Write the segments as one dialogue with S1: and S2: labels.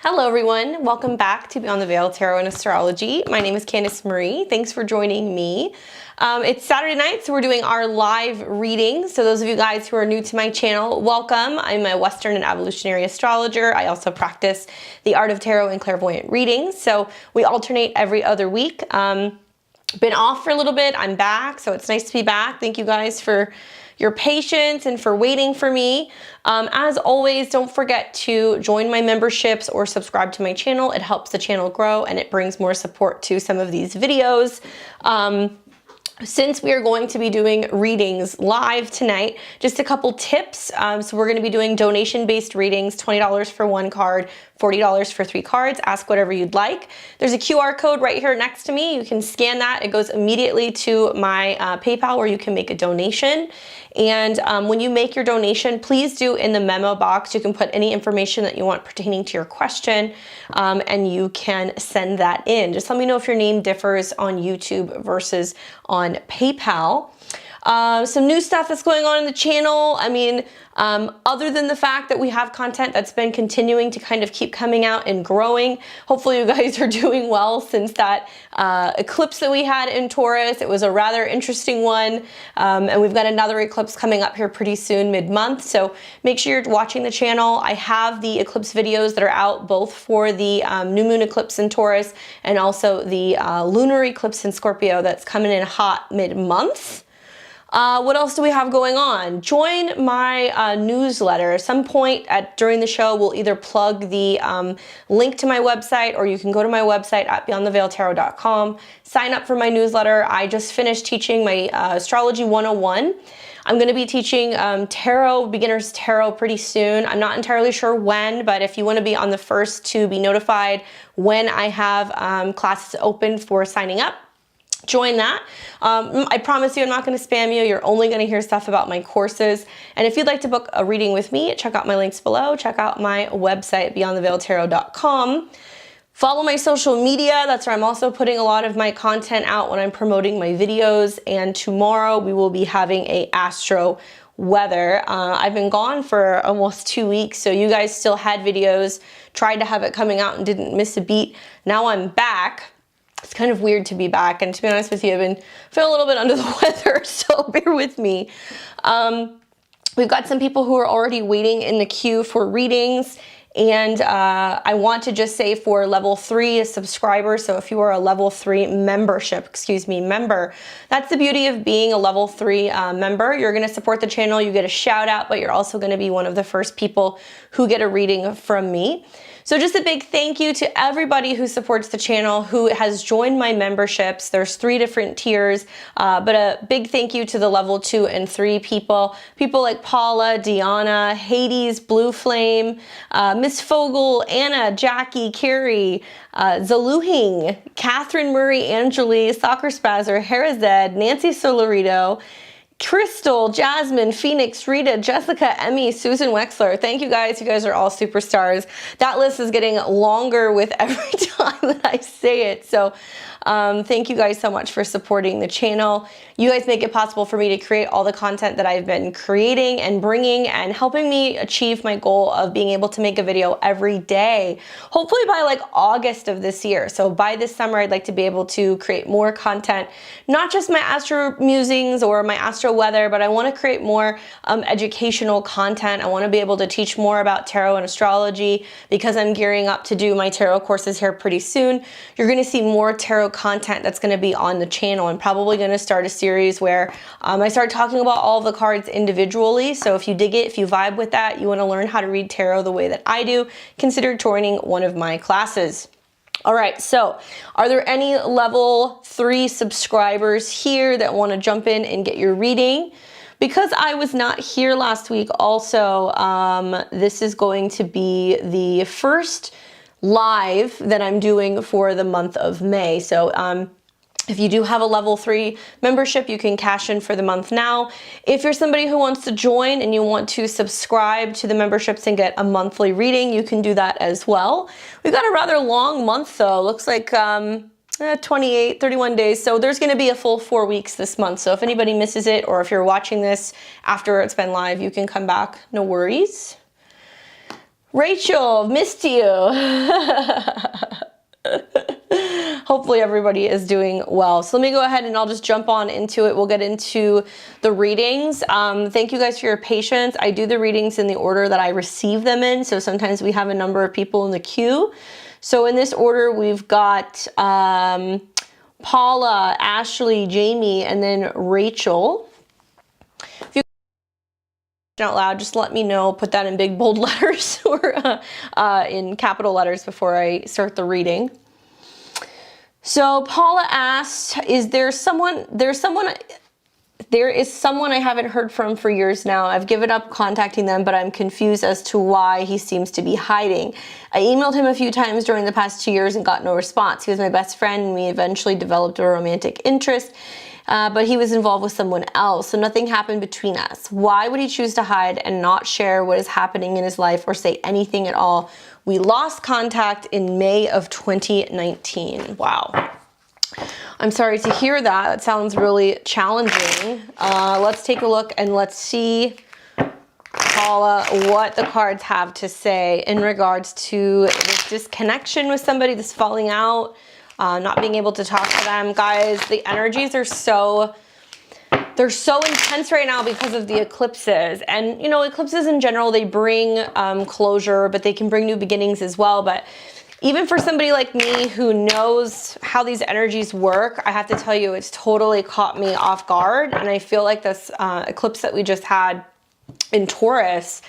S1: Hello everyone, welcome back to Beyond the Veil Tarot and Astrology. My name is Candace Marie. Thanks for joining me. It's Saturday night, so we're doing our live readings. So those of you guys who are new to my channel, welcome. I'm a Western and evolutionary astrologer. I also practice the art of tarot and clairvoyant readings. So we alternate every other week. Been off for a little bit, I'm back, so it's nice to be back. Thank you guys for your patience and for waiting for me. As always, don't forget to join my memberships or subscribe to my channel. It helps the channel grow and it brings more support to some of these videos. Since we are going to be doing readings live tonight, just a couple tips. So we're going to be doing donation-based readings, $20 for one card, $40 for 3 cards. Ask whatever you'd like. There's a QR code right here next to me. You can scan that. It goes immediately to my PayPal where you can make a donation. And when you make your donation, please do in the memo box. You can put any information that you want pertaining to your question, and you can send that in. Just let me know if your name differs on YouTube versus on PayPal. Some new stuff that's going on in the channel. I mean, other than the fact that we have content that's been continuing to kind of keep coming out and growing. Hopefully you guys are doing well since that eclipse that we had in Taurus. It was a rather interesting one. And we've got another eclipse coming up here pretty soon, mid-month. So make sure you're watching the channel. I have the eclipse videos that are out both for the new moon eclipse in Taurus and also the lunar eclipse in Scorpio that's coming in hot mid-month. What else do we have going on? Join my newsletter. At some point during the show, we'll either plug the link to my website, or you can go to my website at beyondtheveiltarot.com. Sign up for my newsletter. I just finished teaching my Astrology 101. I'm going to be teaching tarot, beginner's tarot pretty soon. I'm not entirely sure when, but if you want to be on the first to be notified when I have classes open for signing up, join that. I promise you I'm not going to spam you. You're only going to hear stuff about my courses. And if you'd like to book a reading with me, check out my links below. Check out my website, beyondtheveiltarot.com. Follow my social media. That's where I'm also putting a lot of my content out when I'm promoting my videos. And tomorrow we will be having a astro weather. I've been gone for almost 2 weeks, so you guys still had videos. Tried to have it coming out and didn't miss a beat. Now I'm back. It's kind of weird to be back, and to be honest with you, I've been feeling a little bit under the weather, so bear with me. We've got some people who are already waiting in the queue for readings, and I want to just say for level 3 subscribers, so if you are a level 3 member, that's the beauty of being a level 3 member. You're going to support the channel, you get a shout out, but you're also going to be one of the first people who get a reading from me. So just a big thank you to everybody who supports the channel, who has joined my memberships. There's 3 different tiers, but a big thank you to the level 2 and 3 people. People like Paula, Deanna, Hades, Blue Flame, Miss Fogel, Anna, Jackie, Carrie, Zaluhing, Catherine Murray, Angeli, Soccer Spazzer, Herazed, Nancy Solarito, Crystal, Jasmine, Phoenix, Rita, Jessica, Emmy, Susan Wexler. Thank you guys. You guys are all superstars. That list is getting longer with every time that I say it. So thank you guys so much for supporting the channel. You guys make it possible for me to create all the content that I've been creating and bringing and helping me achieve my goal of being able to make a video every day, hopefully by like August of this year. So by this summer, I'd like to be able to create more content, not just my astro musings or my astro weather, but I want to create more educational content. I want to be able to teach more about tarot and astrology because I'm gearing up to do my tarot courses here pretty soon. You're going to see more tarot content that's going to be on the channel. I'm probably going to start a series where I start talking about all the cards individually. So if you dig it, if you vibe with that, you want to learn how to read tarot the way that I do, consider joining one of my classes. All right, so are there any level 3 subscribers here that want to jump in and get your reading? Because I was not here last week also, this is going to be the first live that I'm doing for the month of May. So if you do have a level 3 membership, you can cash in for the month now. If you're somebody who wants to join and you want to subscribe to the memberships and get a monthly reading, you can do that as well. We've got a rather long month though. Looks like 28, 31 days. So there's going to be a full 4 weeks this month. So if anybody misses it, or if you're watching this after it's been live, you can come back. No worries. Rachel, missed you. Hopefully everybody is doing well. So let me go ahead and I'll just jump on into it. We'll get into the readings. Thank you guys for your patience. I do the readings in the order that I receive them in. So sometimes we have a number of people in the queue. So in this order, we've got Paula, Ashley, Jamie, and then Rachel. If you out loud, just let me know. Put that in big bold letters or in capital letters before I start the reading. So Paula asked, there is someone I haven't heard from for years now. I've given up contacting them, but I'm confused as to why he seems to be hiding. I emailed him a few times during the past 2 years and got no response. He was my best friend and we eventually developed a romantic interest, but he was involved with someone else, so nothing happened between us. Why would he choose to hide and not share what is happening in his life or say anything at all? We lost contact in May of 2019. Wow. I'm sorry to hear that. That sounds really challenging. Let's take a look and let's see, Paula, what the cards have to say in regards to this disconnection with somebody, this falling out, not being able to talk to them. Guys, the energies are they're so intense right now because of the eclipses. And, you know, eclipses in general, they bring closure, but they can bring new beginnings as well. But even for somebody like me who knows how these energies work, I have to tell you, it's totally caught me off guard. And I feel like this eclipse that we just had in Taurus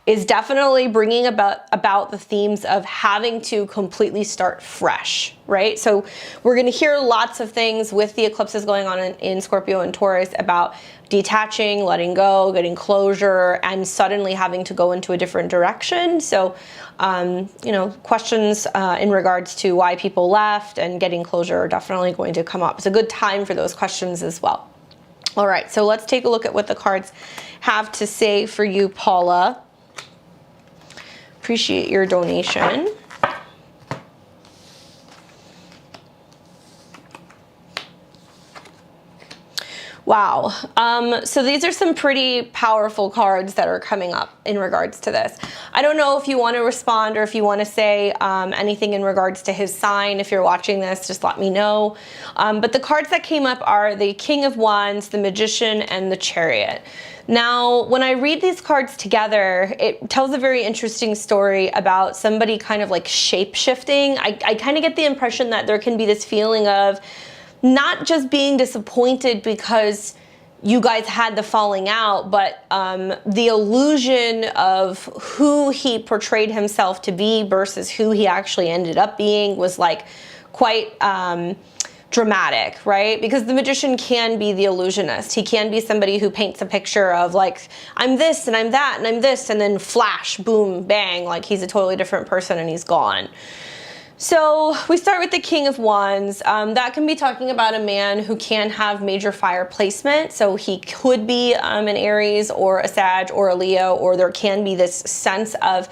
S1: is definitely bringing about the themes of having to completely start fresh, right? So we're going to hear lots of things with the eclipses going on in Scorpio and Taurus about detaching, letting go, getting closure, and suddenly having to go into a different direction. So, you know, questions in regards to why people left and getting closure are definitely going to come up. It's a good time for those questions as well. All right, so let's take a look at what the cards have to say for you, Paula. Appreciate your donation. Wow. So these are some pretty powerful cards that are coming up in regards to this. I don't know if you want to respond or if you want to say anything in regards to his sign. If you're watching this, just let me know. But the cards that came up are the King of Wands, the Magician, and the Chariot. Now, when I read these cards together, it tells a very interesting story about somebody kind of like shape-shifting. I kind of get the impression that there can be this feeling of not just being disappointed because you guys had the falling out, but the illusion of who he portrayed himself to be versus who he actually ended up being was like quite dramatic, right? Because the magician can be the illusionist. He can be somebody who paints a picture of like, I'm this and I'm that and I'm this, and then flash, boom, bang, like he's a totally different person and he's gone. So we start with the King of Wands. That can be talking about a man who can have major fire placement. So he could be an Aries or a Sag or a Leo, or there can be this sense of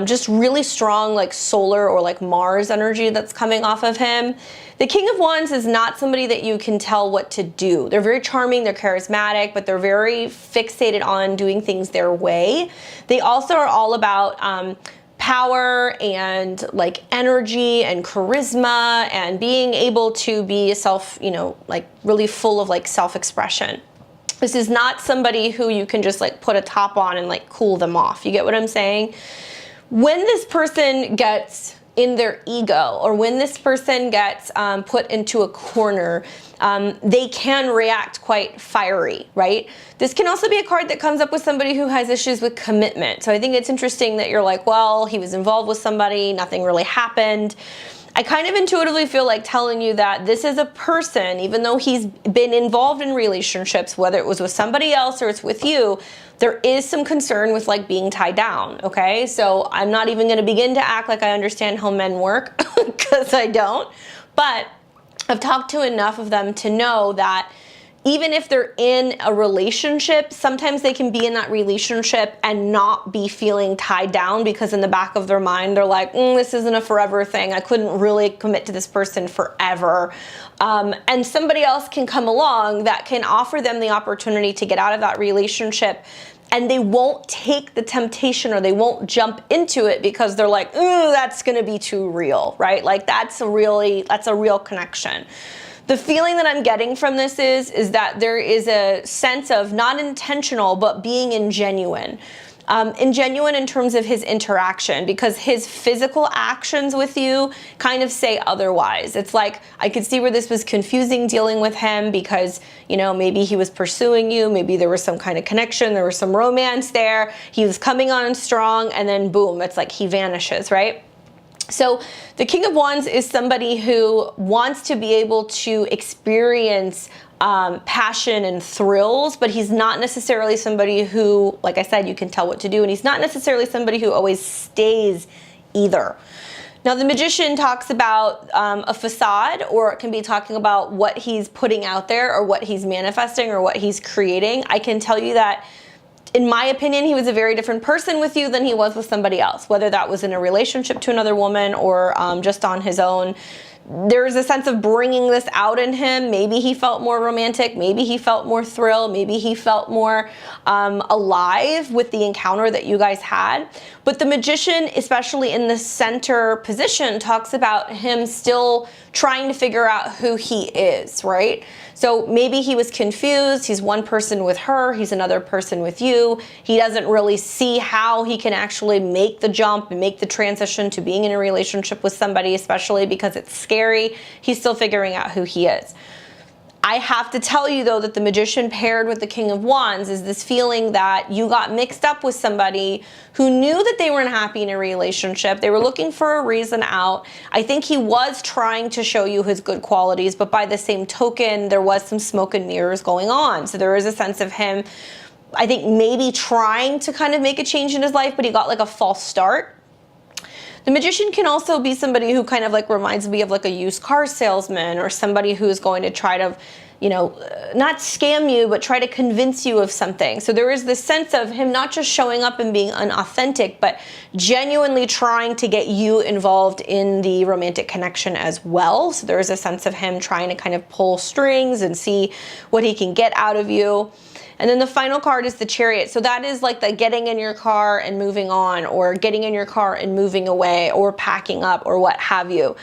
S1: just really strong like solar or like Mars energy that's coming off of him. The King of Wands is not somebody that you can tell what to do. They're very charming, they're charismatic, but they're very fixated on doing things their way. They also are all about power and like energy and charisma and being able to be self, you know, like really full of like self-expression. This is not somebody who you can just like put a top on and like cool them off. You get what I'm saying? When this person gets in their ego, or when this person gets put into a corner, they can react quite fiery, right? This can also be a card that comes up with somebody who has issues with commitment. So I think it's interesting that you're like, well, he was involved with somebody, nothing really happened. I kind of intuitively feel like telling you that this is a person, even though he's been involved in relationships, whether it was with somebody else or it's with you, there is some concern with like being tied down, okay? So I'm not even gonna begin to act like I understand how men work, because I don't, but I've talked to enough of them to know that even if they're in a relationship, sometimes they can be in that relationship and not be feeling tied down, because in the back of their mind, they're like, this isn't a forever thing. I couldn't really commit to this person forever. And somebody else can come along that can offer them the opportunity to get out of that relationship and they won't take the temptation, or they won't jump into it because they're like, ooh, that's gonna be too real, right? Like that's a real connection. The feeling that I'm getting from this is that there is a sense of not intentional, but being ingenuine. Ingenuine in terms of his interaction, because his physical actions with you kind of say otherwise. It's like, I could see where this was confusing dealing with him because, you know, maybe he was pursuing you, maybe there was some kind of connection, there was some romance there, he was coming on strong, and then boom, it's like he vanishes, right? So the King of Wands is somebody who wants to be able to experience passion and thrills, but he's not necessarily somebody who, like I said, you can tell what to do, and he's not necessarily somebody who always stays either. Now, the Magician talks about a facade, or it can be talking about what he's putting out there, or what he's manifesting, or what he's creating. I can tell you that, in my opinion, he was a very different person with you than he was with somebody else, whether that was in a relationship to another woman or just on his own. There's a sense of bringing this out in him. Maybe he felt more romantic, maybe he felt more thrill, maybe he felt more alive with the encounter that you guys had. But the Magician, especially in the center position, talks about him still trying to figure out who he is, right? So maybe he was confused. He's one person with her, he's another person with you. He doesn't really see how he can actually make the jump and make the transition to being in a relationship with somebody, especially because it's scary. He's still figuring out who he is. I have to tell you, though, that the Magician paired with the King of Wands is this feeling that you got mixed up with somebody who knew that they weren't happy in a relationship. They were looking for a reason out. I think he was trying to show you his good qualities, but by the same token, there was some smoke and mirrors going on. So there is a sense of him, I think, maybe trying to kind of make a change in his life, but he got like a false start. The Magician can also be somebody who kind of like reminds me of like a used car salesman, or somebody who is going to try to, you know, not scam you, but try to convince you of something. So there is this sense of him not just showing up and being unauthentic, but genuinely trying to get you involved in the romantic connection as well. So there is a sense of him trying to kind of pull strings and see what he can get out of you. And then the final card is the Chariot. So that is like the getting in your car and moving on, or getting in your car and moving away, or packing up, or what have you.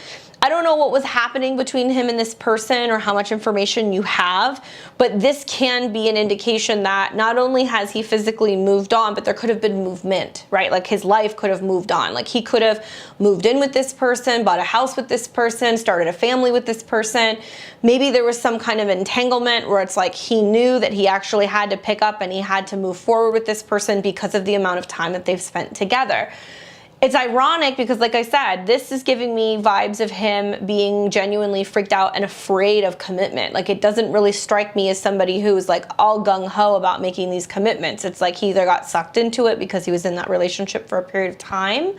S1: I don't know what was happening between him and this person, or how much information you have, but this can be an indication that not only has he physically moved on, but there could have been movement, right? Like his life could have moved on. Like he could have moved in with this person, bought a house with this person, started a family with this person. Maybe there was some kind of entanglement where it's like he knew that he actually had to pick up and he had to move forward with this person because of the amount of time that they've spent together. It's ironic because, like I said, this is giving me vibes of him being genuinely freaked out and afraid of commitment. Like, it doesn't really strike me as somebody who's like all gung-ho about making these commitments. It's like he either got sucked into it because he was in that relationship for a period of time,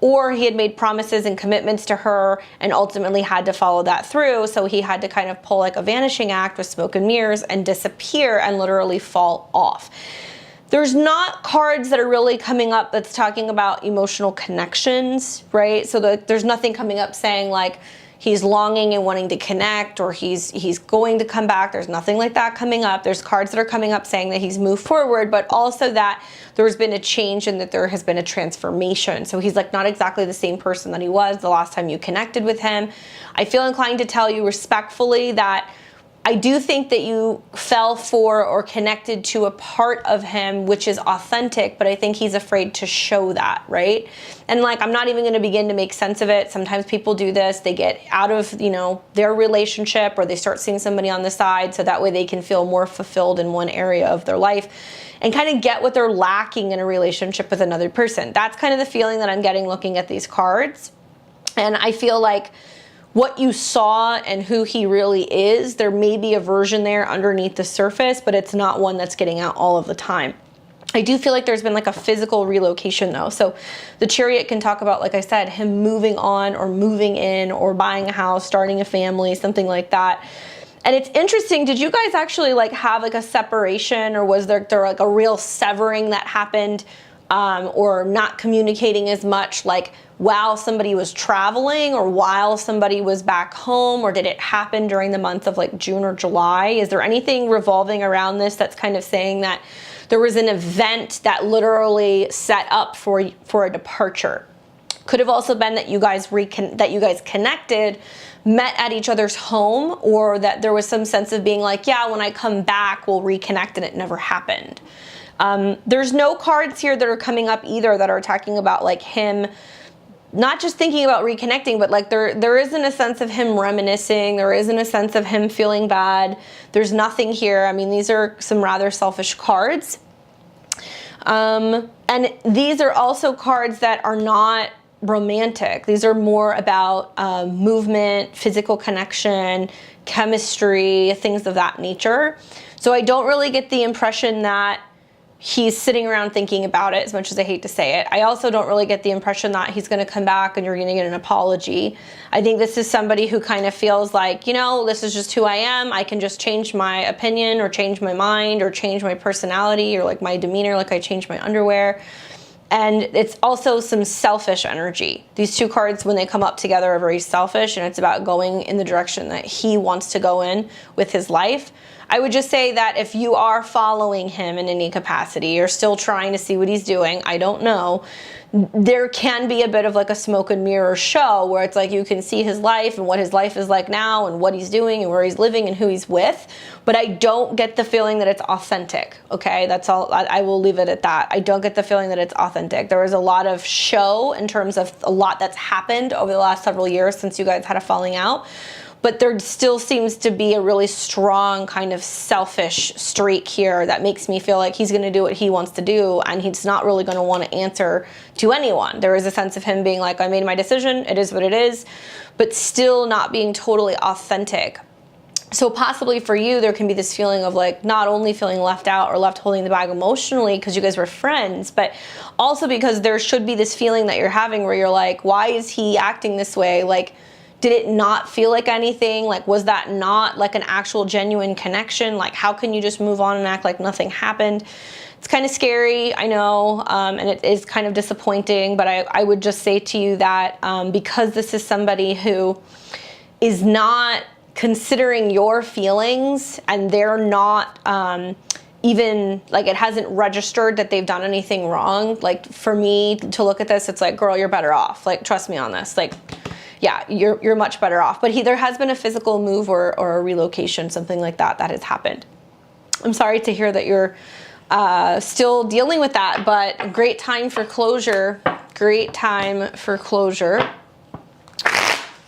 S1: or he had made promises and commitments to her and ultimately had to follow that through. So he had to kind of pull like a vanishing act with smoke and mirrors and disappear and literally fall off. There's not cards that are really coming up that's talking about emotional connections, right? So there's nothing coming up saying like he's longing and wanting to connect, or he's going to come back. There's nothing like that coming up. There's cards that are coming up saying that he's moved forward, but also that there's been a change and that there has been a transformation. So he's like not exactly the same person that he was the last time you connected with him. I feel inclined to tell you respectfully that I do think that you fell for or connected to a part of him which is authentic, but I think he's afraid to show that, right? And like, I'm not even going to begin to make sense of it. Sometimes people do this. They get out of, you know, their relationship, or they start seeing somebody on the side so that way they can feel more fulfilled in one area of their life and kind of get what they're lacking in a relationship with another person. That's kind of the feeling that I'm getting looking at these cards. And I feel like what you saw and who he really is, there may be a version there underneath the surface, but it's not one that's getting out all of the time. I do feel like there's been like a physical relocation though. So the Chariot can talk about, like I said, him moving on or moving in or buying a house, starting a family, something like that. And it's interesting, did you guys actually like have like a separation, or was there like a real severing that happened, or not communicating as much, like while somebody was traveling or while somebody was back home, or did it happen during the month of like June or July? Is there anything revolving around this that's kind of saying that there was an event that literally set up for a departure. Could have also been that you guys connected, met at each other's home, or that there was some sense of being like, yeah, when I come back, we'll reconnect, and it never happened. There's no cards here that are coming up either that are talking about like him not just thinking about reconnecting, but like there isn't a sense of him reminiscing. There isn't a sense of him feeling bad. There's nothing here. I mean, these are some rather selfish cards. And these are also cards that are not romantic. These are more about movement, physical connection, chemistry, things of that nature. So I don't really get the impression that he's sitting around thinking about it, as much as I hate to say it. I also don't really get the impression that he's going to come back and you're going to get an apology. I think this is somebody who kind of feels like, you know, this is just who I am. I can just change my opinion or change my mind or change my personality or like my demeanor, like I change my underwear. And it's also some selfish energy. These two cards, when they come up together, are very selfish, and it's about going in the direction that he wants to go in with his life. I would just say that if you are following him in any capacity or still trying to see what he's doing, I don't know, there can be a bit of like a smoke and mirror show where it's like you can see his life and what his life is like now and what he's doing and where he's living and who he's with, but I don't get the feeling that it's authentic, okay? That's all. I will leave it at that. I don't get the feeling that it's authentic. There is a lot of show in terms of a lot that's happened over the last several years since you guys had a falling out. But there still seems to be a really strong kind of selfish streak here that makes me feel like he's going to do what he wants to do, and he's not really going to want to answer to anyone. There is a sense of him being like, I made my decision, it is what it is, but still not being totally authentic. So possibly for you, there can be this feeling of like not only feeling left out or left holding the bag emotionally because you guys were friends, but also because there should be this feeling that you're having where you're like, why is he acting this way? Like, did it not feel like anything? Like, was that not like an actual genuine connection? Like, how can you just move on and act like nothing happened? It's kind of scary, I know, and it is kind of disappointing, but I would just say to you that because this is somebody who is not considering your feelings, and they're not even, like, it hasn't registered that they've done anything wrong. Like, for me to look at this, it's like, girl, you're better off. Like, trust me on this. Like, yeah, you're much better off. But there has been a physical move or a relocation, something like that has happened. I'm sorry to hear that you're still dealing with that, but great time for closure. Great time for closure.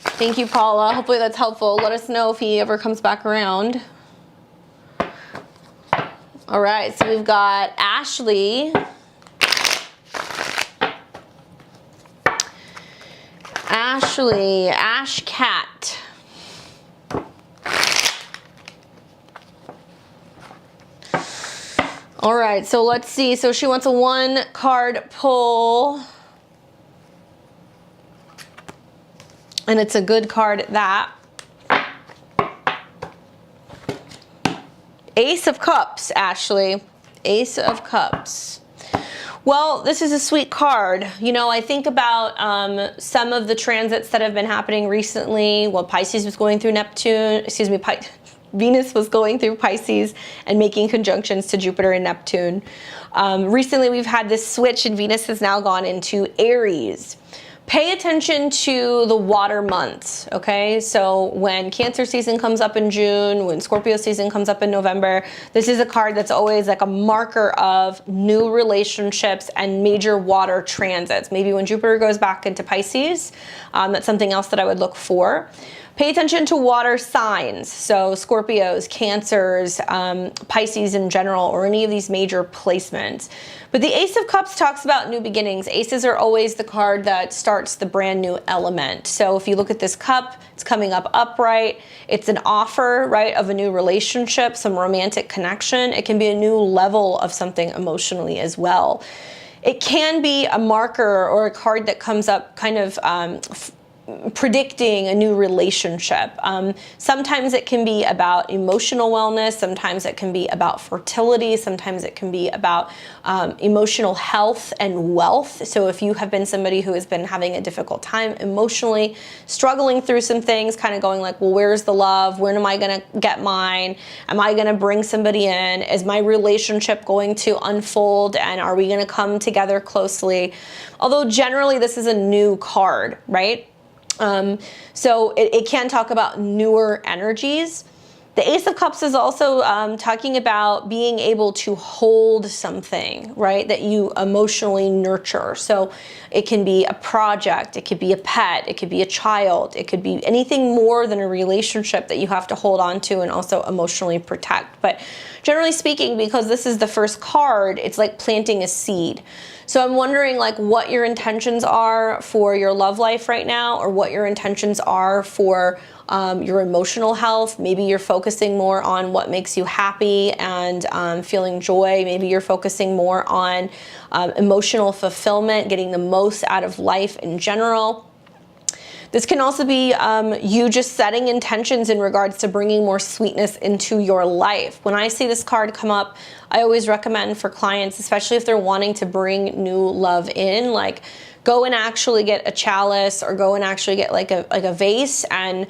S1: Thank you, Paula. Hopefully that's helpful. Let us know if he ever comes back around. All right, so we've got Ashley. Ashley, Ash Cat. All right, so let's see. So she wants a 1-card pull. And it's a good card at that. Ace of Cups, Ashley. Ace of Cups. Well, this is a sweet card. You know, I think about some of the transits that have been happening recently. Well, Pisces was going through Neptune, excuse me, Venus was going through Pisces and making conjunctions to Jupiter and Neptune. Recently, we've had this switch, and Venus has now gone into Aries. Pay attention to the water months, okay? So when Cancer season comes up in June, when Scorpio season comes up in November, this is a card that's always like a marker of new relationships and major water transits. Maybe when Jupiter goes back into Pisces, that's something else that I would look for. Pay attention to water signs, so Scorpios, Cancers, Pisces in general, or any of these major placements. But the Ace of Cups talks about new beginnings. Aces are always the card that starts the brand new element. So if you look at this cup, it's coming up upright. It's an offer, right, of a new relationship, some romantic connection. It can be a new level of something emotionally as well. It can be a marker or a card that comes up kind of predicting a new relationship. Sometimes it can be about emotional wellness, sometimes it can be about fertility, sometimes it can be about emotional health and wealth. So if you have been somebody who has been having a difficult time emotionally, struggling through some things, kind of going like, well, where's the love? When am I gonna get mine? Am I gonna bring somebody in? Is my relationship going to unfold, and are we gonna come together closely? Although generally this is a new card, right? So it can talk about newer energies. The Ace of Cups is also talking about being able to hold something, right, that you emotionally nurture. So it can be a project, it could be a pet, it could be a child, it could be anything more than a relationship that you have to hold on to and also emotionally protect. But generally speaking, because this is the first card, it's like planting a seed. So I'm wondering like what your intentions are for your love life right now, or what your intentions are for your emotional health. Maybe you're focusing more on what makes you happy and feeling joy. Maybe you're focusing more on emotional fulfillment, getting the most out of life in general. This can also be you just setting intentions in regards to bringing more sweetness into your life. When I see this card come up, I always recommend for clients, especially if they're wanting to bring new love in, like go and actually get a chalice, or go and actually get like a vase and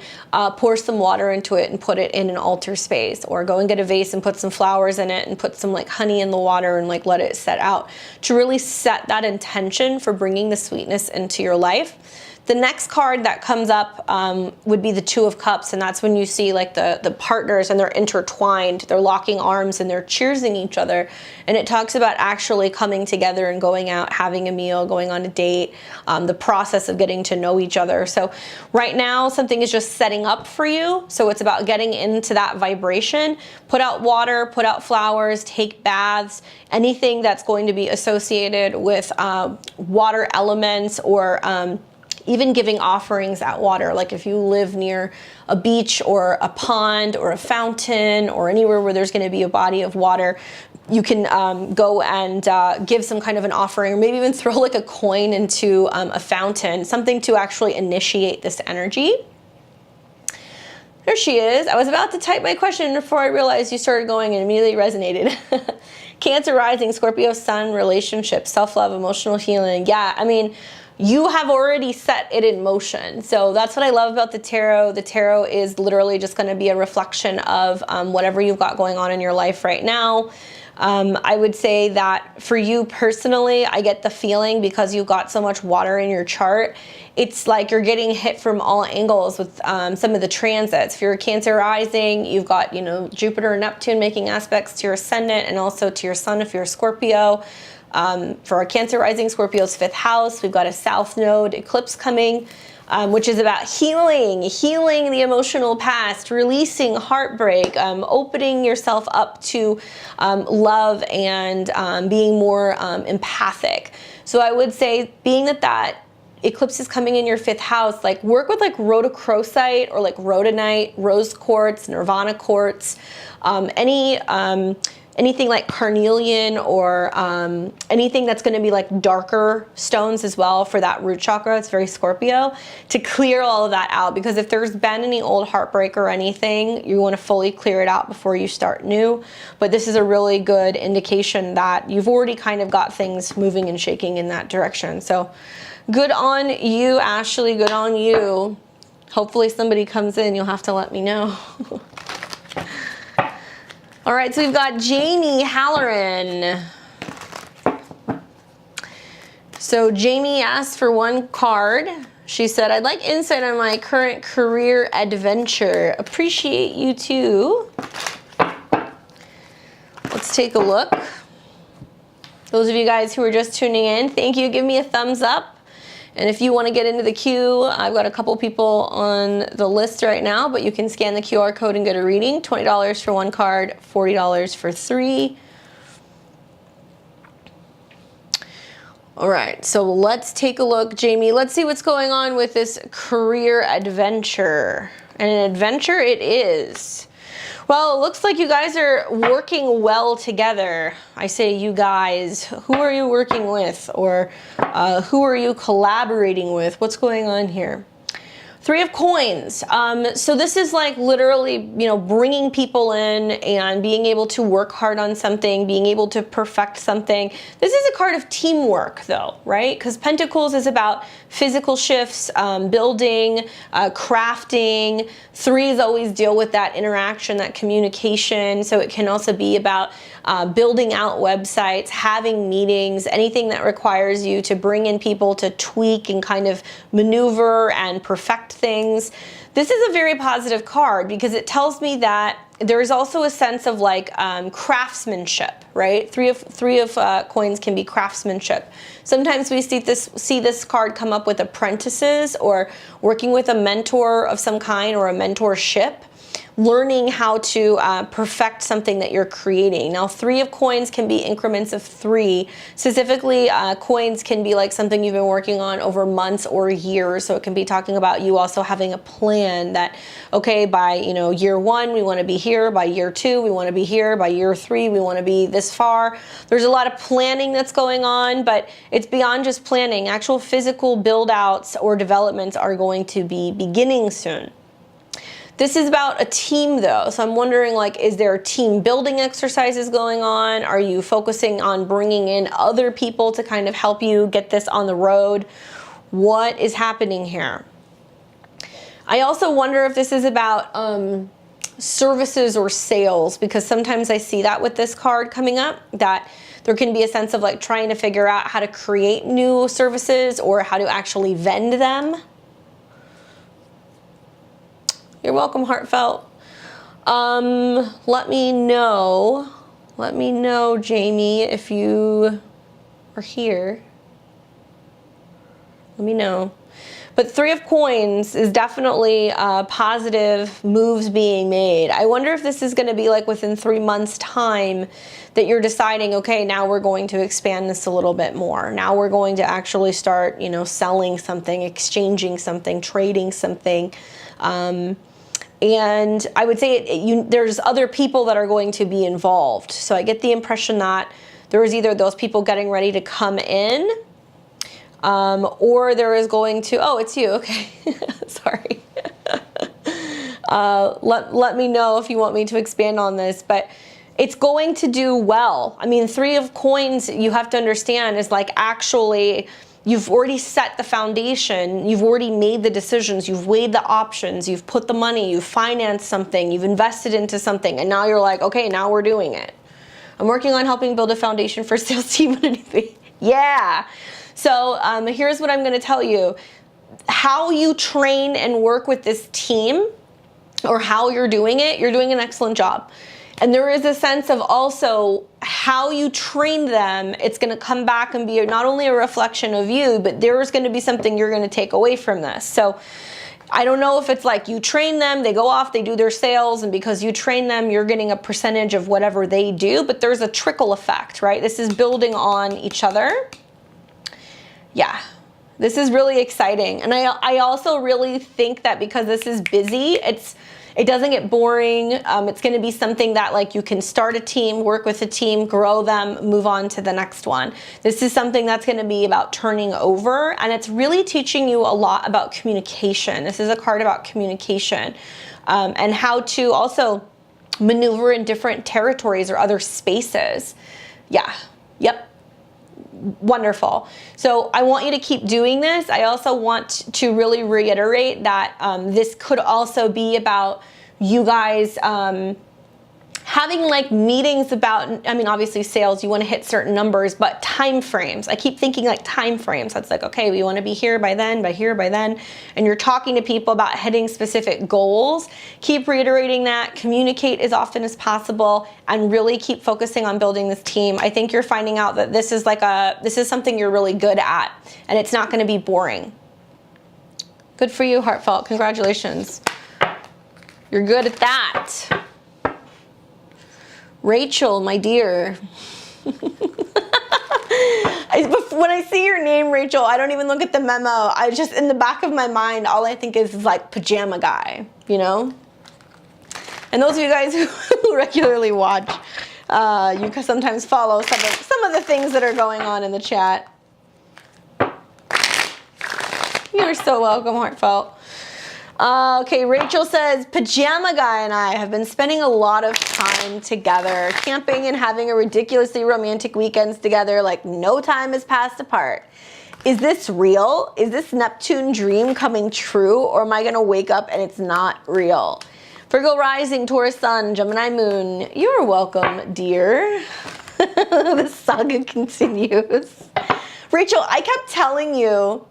S1: pour some water into it and put it in an altar space, or go and get a vase and put some flowers in it and put some like honey in the water and like let it set out, to really set that intention for bringing the sweetness into your life. The next card that comes up would be the Two of Cups, and that's when you see like the partners and they're intertwined, they're locking arms and they're cheersing each other. And it talks about actually coming together and going out, having a meal, going on a date, the process of getting to know each other. So right now something is just setting up for you. So it's about getting into that vibration. Put out water, put out flowers, take baths, anything that's going to be associated with water elements, or even giving offerings at water. Like if you live near a beach or a pond or a fountain or anywhere where there's going to be a body of water, you can go and give some kind of an offering, or maybe even throw like a coin into a fountain, something to actually initiate this energy. There she is. I was about to type my question before I realized you started going and immediately resonated. Cancer rising, Scorpio sun, relationship, self-love, emotional healing. Yeah, I mean, you have already set it in motion. So that's what I love about the tarot. The tarot is literally just going to be a reflection of whatever you've got going on in your life right now. I would say that for you personally, I get the feeling, because you've got so much water in your chart, it's like you're getting hit from all angles with some of the transits. If you're a Cancer rising, you've got, you know, Jupiter and Neptune making aspects to your ascendant and also to your sun if you're a Scorpio. For a Cancer rising, Scorpio's 5th house, we've got a South Node eclipse coming, which is about healing the emotional past, releasing heartbreak, opening yourself up to love, and being more empathic. So I would say, being that eclipse is coming in your 5th house, like work with like rhodochrosite or like rhodonite, rose quartz, nirvana quartz, anything like carnelian, or anything that's going to be like darker stones as well for that root chakra. It's very Scorpio, to clear all of that out, because if there's been any old heartbreak or anything, you want to fully clear it out before you start new. But this is a really good indication that you've already kind of got things moving and shaking in that direction. So good on you, Ashley, good on you. Hopefully somebody comes in, you'll have to let me know. All right, so we've got Jamie Halloran. So Jamie asked for one card. She said, I'd like insight on my current career adventure. Appreciate you too. Let's take a look. Those of you guys who are just tuning in, thank you. Give me a thumbs up. And if you want to get into the queue, I've got a couple people on the list right now, but you can scan the QR code and get a reading. $20 for one card, $40 for 3. All right, so let's take a look, Jamie. Let's see what's going on with this career adventure. And an adventure it is. Well, it looks like you guys are working well together. I say you guys. Who are you working with? Or who are you collaborating with? What's going on here? Three of Coins. So this is like literally, you know, bringing people in and being able to work hard on something, being able to perfect something. This is a card of teamwork though, right? Because Pentacles is about physical shifts, building, crafting. Threes always deal with that interaction, that communication. So it can also be about building out websites, having meetings, anything that requires you to bring in people to tweak and kind of maneuver and perfect things. This is a very positive card because it tells me that there is also a sense of like craftsmanship, right? Three of Coins can be craftsmanship. Sometimes we see this card come up with apprentices or working with a mentor of some kind or a mentorship, learning how to perfect something that you're creating. Now, Three of Coins can be increments of 3. Specifically, coins can be like something you've been working on over months or years. So it can be talking about you also having a plan that, okay, by year 1, we want to be here. By year 2, we want to be here. By year 3, we want to be this far. There's a lot of planning that's going on, but it's beyond just planning. Actual physical build outs or developments are going to be beginning soon. This is about a team though, so I'm wondering, like, is there team building exercises going on? Are you focusing on bringing in other people to kind of help you get this on the road? What is happening here? I also wonder if this is about services or sales, because sometimes I see that with this card coming up, that there can be a sense of like trying to figure out how to create new services or how to actually vend them. You're welcome, Heartfelt. Let me know, Jamie, if you are here. Let me know. But Three of Coins is definitely positive moves being made. I wonder if this is going to be like within 3 months' time that you're deciding, okay, now we're going to expand this a little bit more. Now we're going to actually start, selling something, exchanging something, trading something. And I would say there's other people that are going to be involved. So I get the impression that there is either those people getting ready to come in, or there is going to, oh, it's you, okay, sorry. Let me know if you want me to expand on this, but it's going to do well. I mean, Three of Coins, you have to understand, is like actually, you've already set the foundation, you've already made the decisions, you've weighed the options, you've put the money, you've financed something, you've invested into something, and now you're like, okay, now we're doing it. I'm working on helping build a foundation for sales team. Yeah. So here's what I'm gonna tell you. How you train and work with this team, or how you're doing it, you're doing an excellent job. And there is a sense of also how you train them. It's going to come back and be not only a reflection of you, but there's going to be something you're going to take away from this. So I don't know if it's like you train them, they go off, they do their sales, and because you train them, you're getting a percentage of whatever they do, but there's a trickle effect, right? This is building on each other. Yeah. This is really exciting. And I also really think that because this is busy, it doesn't get boring. It's going to be something that like you can start a team, work with a team, grow them, move on to the next one. This is something that's going to be about turning over, and it's really teaching you a lot about communication. This is a card about communication and how to also maneuver in different territories or other spaces. Yeah. Yep. Wonderful. So I want you to keep doing this. I also want to really reiterate that this could also be about you guys having like meetings about, I mean, obviously sales, you want to hit certain numbers, but time frames. I keep thinking like time frames. That's like, okay, we want to be here by then, by here by then. And you're talking to people about hitting specific goals. Keep reiterating that, communicate as often as possible, and really keep focusing on building this team. I think you're finding out that this is something you're really good at, and it's not going to be boring. Good for you, Heartfelt. Congratulations. You're good at that. Rachel, my dear. When I see your name, Rachel, I don't even look at the memo. I just, in the back of my mind, all I think is like pajama guy, And those of you guys who regularly watch, you can sometimes follow some of the things that are going on in the chat. You're so welcome, Heartfelt. Okay, Rachel says, Pajama Guy and I have been spending a lot of time together, camping and having a ridiculously romantic weekends together, like no time has passed apart. Is this real? Is this Neptune dream coming true, or am I gonna wake up and it's not real? Virgo rising, Taurus sun, Gemini moon. You're welcome, dear. The saga continues. Rachel, I kept telling you,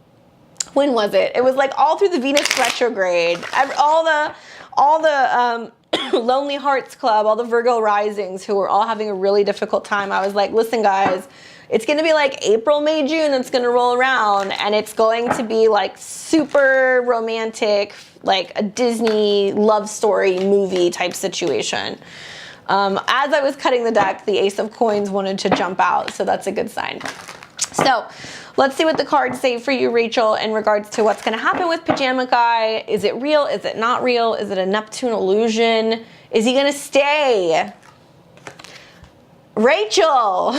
S1: when was it? It was like all through the Venus retrograde, all the Lonely Hearts Club, all the Virgo risings who were all having a really difficult time. I was like, listen guys, it's gonna be like April, May, June that's gonna roll around, and it's going to be like super romantic, like a Disney love story movie type situation. As I was cutting the deck, the Ace of Coins wanted to jump out, so that's a good sign. So let's see what the cards say for you, Rachel, in regards to what's going to happen with Pajama Guy. Is it real? Is it not real? Is it a Neptune illusion? Is he going to stay? Rachel,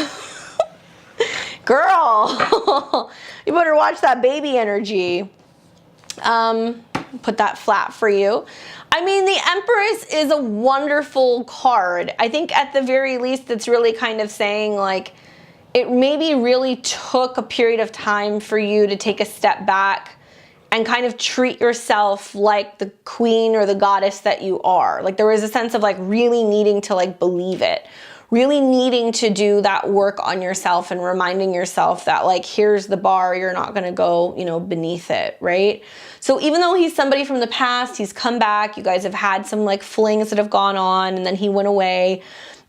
S1: girl, you better watch that baby energy. Put that flat for you. I mean, the Empress is a wonderful card. I think at the very least, it's really kind of saying like, it maybe really took a period of time for you to take a step back and kind of treat yourself like the queen or the goddess that you are. Like there was a sense of like really needing to like believe it, really needing to do that work on yourself and reminding yourself that like, here's the bar, you're not gonna go, you know, beneath it, right? So even though he's somebody from the past, he's come back, you guys have had some like flings that have gone on and then he went away.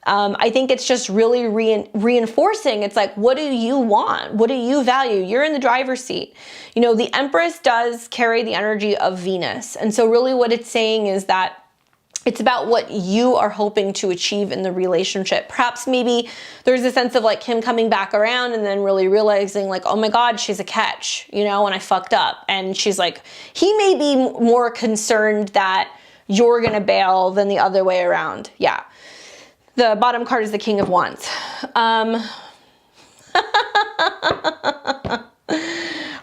S1: I think it's just really reinforcing. It's like, what do you want? What do you value? You're in the driver's seat. You know, the Empress does carry the energy of Venus. And so really what it's saying is that it's about what you are hoping to achieve in the relationship. Perhaps maybe there's a sense of like him coming back around and then really realizing like, oh my God, she's a catch, you know, and I fucked up. And she's like, he may be more concerned that you're gonna bail than the other way around. Yeah. The bottom card is the King of Wands.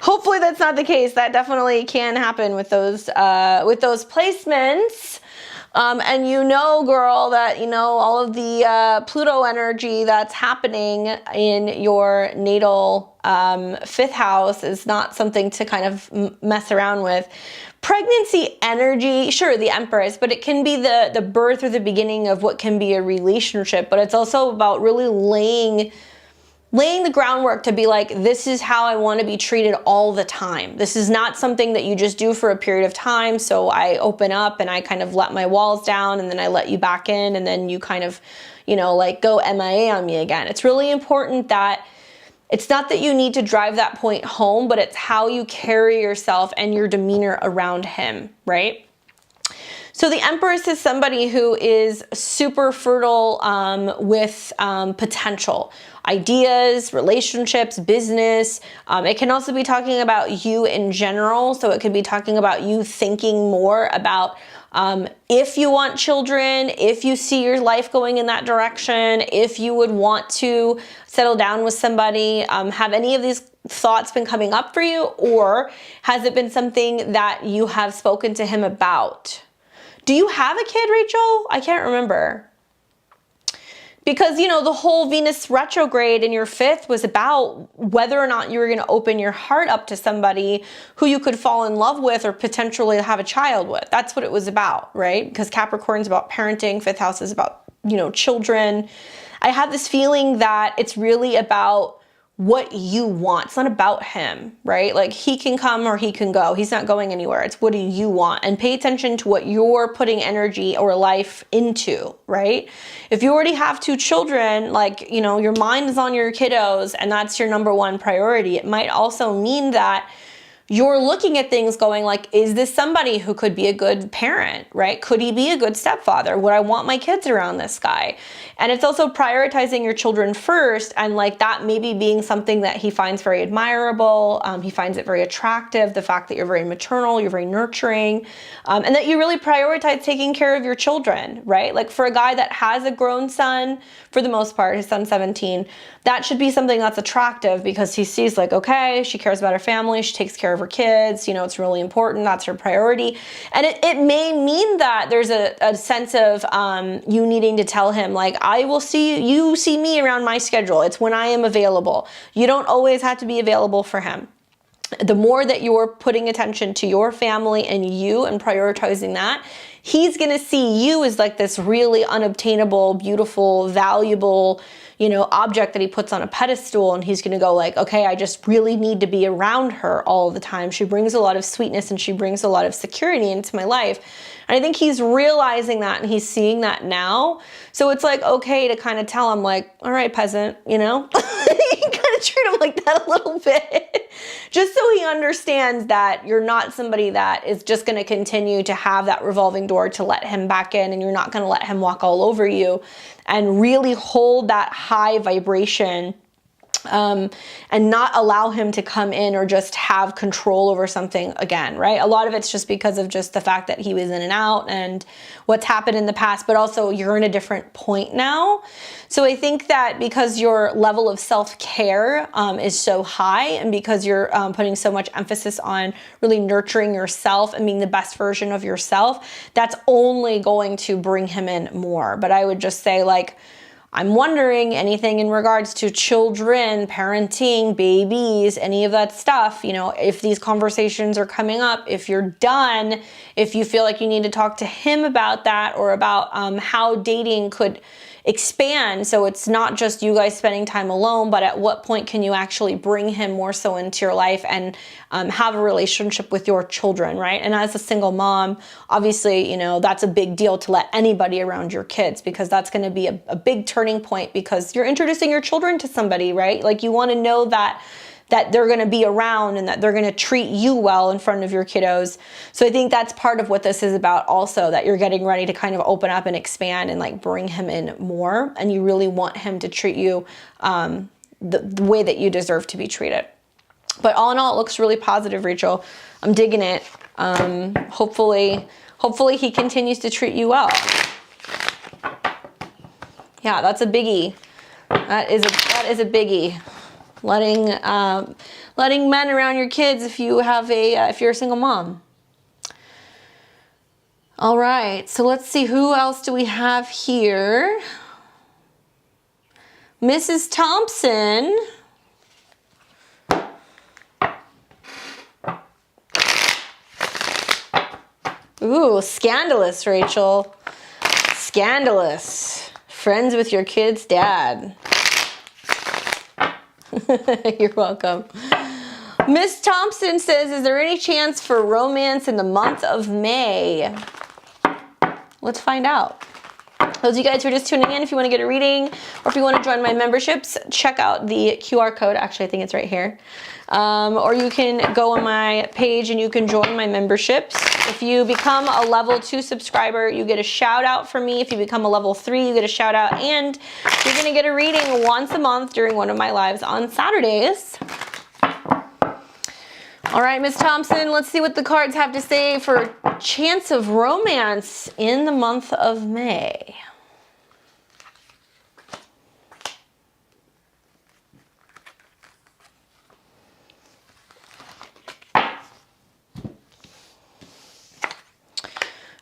S1: Hopefully that's not the case. That definitely can happen with those placements. And you know, girl, that, you know, all of the Pluto energy that's happening in your natal 5th house is not something to kind of mess around with. Pregnancy energy, sure, the Empress, but it can be the birth or the beginning of what can be a relationship, but it's also about really laying the groundwork to be like, this is how I want to be treated all the time. This is not something that you just do for a period of time. So I open up and I kind of let my walls down and then I let you back in and then you kind of, you know, like go MIA on me again. It's really important that it's not that you need to drive that point home, but it's how you carry yourself and your demeanor around him, right? So the Empress is somebody who is super fertile with potential, ideas, relationships, business. It can also be talking about you in general. So it could be talking about you thinking more about if you want children, if you see your life going in that direction, if you would want to settle down with somebody. Have any of these thoughts been coming up for you, or has it been something that you have spoken to him about? Do you have a kid, Rachel? I can't remember. Because, you know, the whole Venus retrograde in your 5th was about whether or not you were going to open your heart up to somebody who you could fall in love with or potentially have a child with. That's what it was about, right? Because Capricorn's about parenting, 5th house is about, you know, children. I have this feeling that it's really about what you want. It's not about him, right? Like he can come or he can go. He's not going anywhere. It's what do you want? And pay attention to what you're putting energy or life into, right? If you already have 2 children, like, you know, your mind is on your kiddos and that's your number 1 priority. It might also mean that you're looking at things going like, is this somebody who could be a good parent, right? Could he be a good stepfather? Would I want my kids around this guy? And it's also prioritizing your children first, and like that maybe being something that he finds very admirable. He finds it very attractive, the fact that you're very maternal, you're very nurturing, and that you really prioritize taking care of your children, right? Like for a guy that has a grown son, for the most part, his son's 17, that should be something that's attractive because he sees like, okay, she cares about her family, she takes care of of her kids. You know, it's really important. That's her priority. And it may mean that there's a sense of you needing to tell him, like, I will see you see me around my schedule. It's when I am available. You don't always have to be available for him. The more that you're putting attention to your family and you and prioritizing that, he's going to see you as like this really unobtainable, beautiful, valuable, you know, object that he puts on a pedestal, and he's going to go like, okay, I just really need to be around her all the time. She brings a lot of sweetness and she brings a lot of security into my life. And I think he's realizing that and he's seeing that now. So it's like, okay to kind of tell him like, all right, peasant, you know, you kind of treat him like that a little bit, just so he understands that you're not somebody that is just going to continue to have that revolving door to let him back in, and you're not going to let him walk all over you, and really hold that high vibration and not allow him to come in or just have control over something again, right? A lot of it's just because of just the fact that he was in and out and what's happened in the past, but also you're in a different point now. So I think that because your level of self-care is so high, and because you're putting so much emphasis on really nurturing yourself and being the best version of yourself, that's only going to bring him in more. But I would just say, like, I'm wondering anything in regards to children, parenting, babies, any of that stuff, you know, if these conversations are coming up, if you're done, if you feel like you need to talk to him about that, or about how dating could expand. So it's not just you guys spending time alone, but at what point can you actually bring him more so into your life and have a relationship with your children, right? And as a single mom, obviously, you know, that's a big deal to let anybody around your kids, because that's going to be a big turning point, because you're introducing your children to somebody, right? Like, you want to know that they're going to be around and that they're going to treat you well in front of your kiddos. So I think that's part of what this is about also, that you're getting ready to kind of open up and expand and like bring him in more. And you really want him to treat you the way that you deserve to be treated. But all in all, it looks really positive, Rachel. I'm digging it. Hopefully he continues to treat you well. Yeah, that's a biggie. That is a biggie. Letting men around your kids if you're a single mom. All right, so let's see, who else do we have here? Mrs. Thompson. Ooh, scandalous, Rachel. Scandalous. Friends with your kid's dad. You're welcome. Miss Thompson says, is there any chance for romance in the month of May? Let's find out. Those of you guys who are just tuning in, if you want to get a reading or if you want to join my memberships, check out the QR code. Actually, I think it's right here. Or you can go on my page and you can join my memberships. If you become a level 2 subscriber, you get a shout out from me. If you become a level 3, you get a shout out, and you're going to get a reading once a month during one of my lives on Saturdays. All right, Miss Thompson, let's see what the cards have to say for chance of romance in the month of May.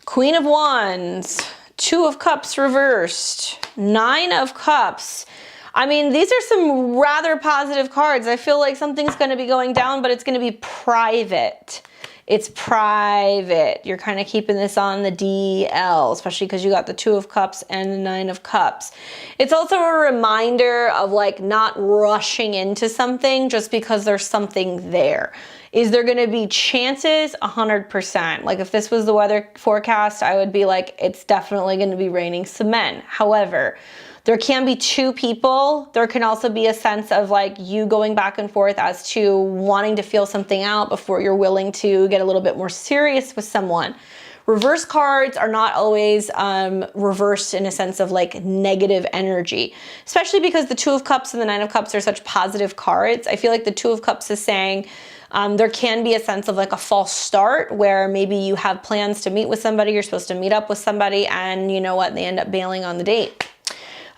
S1: Queen of Wands, Two of Cups reversed, Nine of Cups. I mean, these are some rather positive cards. I feel like something's going to be going down, but it's going to be private. It's private. You're kind of keeping this on the DL, especially because you got the Two of Cups and the Nine of Cups. It's also a reminder of like not rushing into something just because there's something there. Is there going to be chances? 100%. Like if this was the weather forecast, I would be like, it's definitely going to be raining cement. However, there can be two people. There can also be a sense of like you going back and forth as to wanting to feel something out before you're willing to get a little bit more serious with someone. Reverse cards are not always reversed in a sense of like negative energy, especially because the Two of Cups and the Nine of Cups are such positive cards. I feel like the Two of Cups is saying there can be a sense of like a false start where maybe you have plans to meet with somebody, you're supposed to meet up with somebody, and you know what, they end up bailing on the date.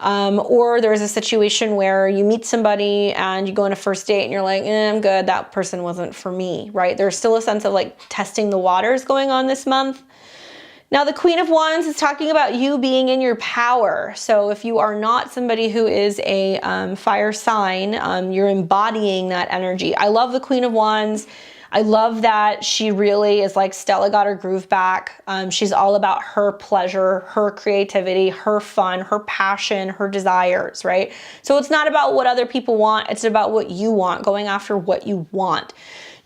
S1: Or there's a situation where you meet somebody and you go on a first date and you're like, I'm good, that person wasn't for me, right? There's still a sense of like testing the waters going on this month. Now, the Queen of Wands is talking about you being in your power. So if you are not somebody who is a fire sign, you're embodying that energy. I love the Queen of Wands. I love that she really is like Stella got her groove back. She's all about her pleasure, her creativity, her fun, her passion, her desires, right? So it's not about what other people want. It's about what you want, going after what you want.